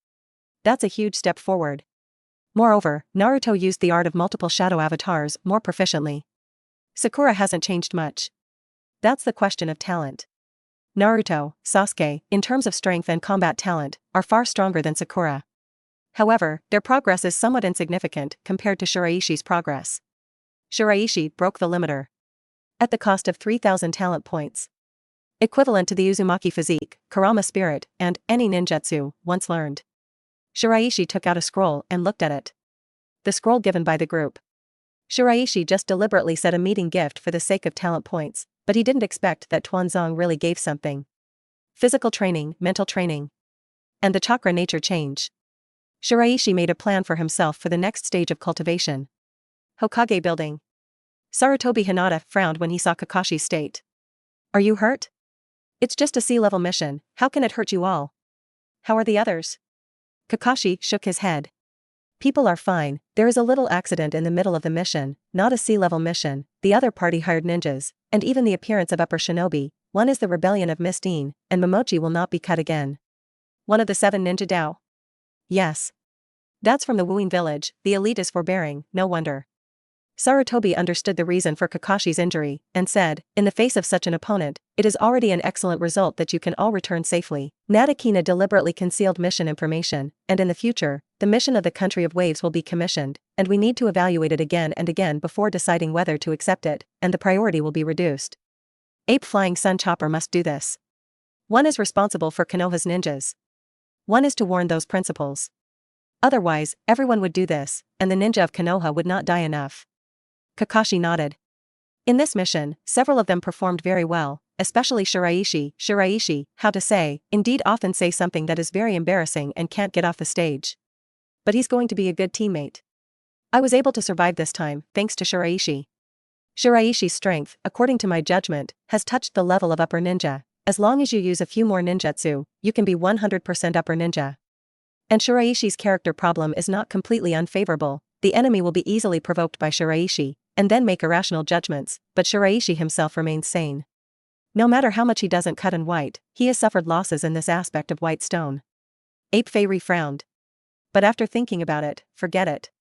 That's a huge step forward. Moreover, Naruto used the art of multiple shadow avatars more proficiently. Sakura hasn't changed much. That's the question of talent. Naruto, Sasuke, in terms of strength and combat talent, are far stronger than Sakura. However, their progress is somewhat insignificant compared to Shiraishi's progress. Shiraishi broke the limiter. At the cost of 3,000 talent points. Equivalent to the Uzumaki physique, Kurama spirit, and any ninjutsu once learned. Shiraishi took out a scroll and looked at it. The scroll given by the group. Shiraishi just deliberately said a meeting gift for the sake of talent points, but he didn't expect that Tuanzong really gave something. Physical training, mental training. And the chakra nature change. Shiraishi made a plan for himself for the next stage of cultivation. Hokage building. Sarutobi Hinata frowned when he saw Kakashi's state. Are you hurt? It's just a C-level mission, how can it hurt you all? How are the others? Kakashi shook his head. People are fine, there is a little accident in the middle of the mission, not a C-level mission, the other party hired ninjas, and even the appearance of upper shinobi, one is the rebellion of Miss Dean, and Momochi will not be cut again. One of the 7 ninja Dao? Yes. That's from the Wuin village, the elite is forbearing, no wonder. Sarutobi understood the reason for Kakashi's injury, and said, in the face of such an opponent, it is already an excellent result that you can all return safely. Nadakina deliberately concealed mission information, and in the future, the mission of the Country of Waves will be commissioned, and we need to evaluate it again and again before deciding whether to accept it, and the priority will be reduced. Ape Flying Sun Chopper must do this. One is responsible for Konoha's ninjas. One is to warn those principals. Otherwise, everyone would do this, and the ninja of Konoha would not die enough. Kakashi nodded. In this mission, several of them performed very well, especially Shiraishi. Shiraishi, how to say, indeed often say something that is very embarrassing and can't get off the stage. But he's going to be a good teammate. I was able to survive this time, thanks to Shiraishi. Shiraishi's strength, according to my judgment, has touched the level of upper ninja. As long as you use a few more ninjutsu, you can be 100% upper ninja. And Shiraishi's character problem is not completely unfavorable, the enemy will be easily provoked by Shiraishi, and then make irrational judgments, but Shiraishi himself remains sane. No matter how much he doesn't cut in white, he has suffered losses in this aspect of white stone. Ape Fairy frowned. But after thinking about it, forget it.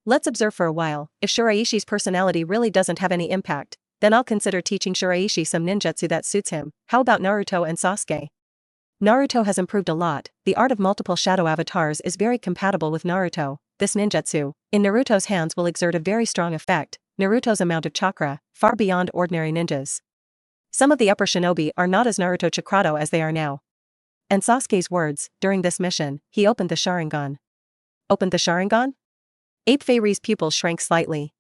Let's observe for a while, if Shiraishi's personality really doesn't have any impact, then I'll consider teaching Shiraishi some ninjutsu that suits him. How about Naruto and Sasuke? Naruto has improved a lot, the art of multiple shadow avatars is very compatible with Naruto, this ninjutsu, in Naruto's hands will exert a very strong effect, Naruto's amount of chakra, far beyond ordinary ninjas. Some of the upper shinobi are not as Naruto Chakrado as they are now. And Sasuke's words, during this mission, he opened the Sharingan. Opened the Sharingan? Ape Fairy's pupils shrank slightly.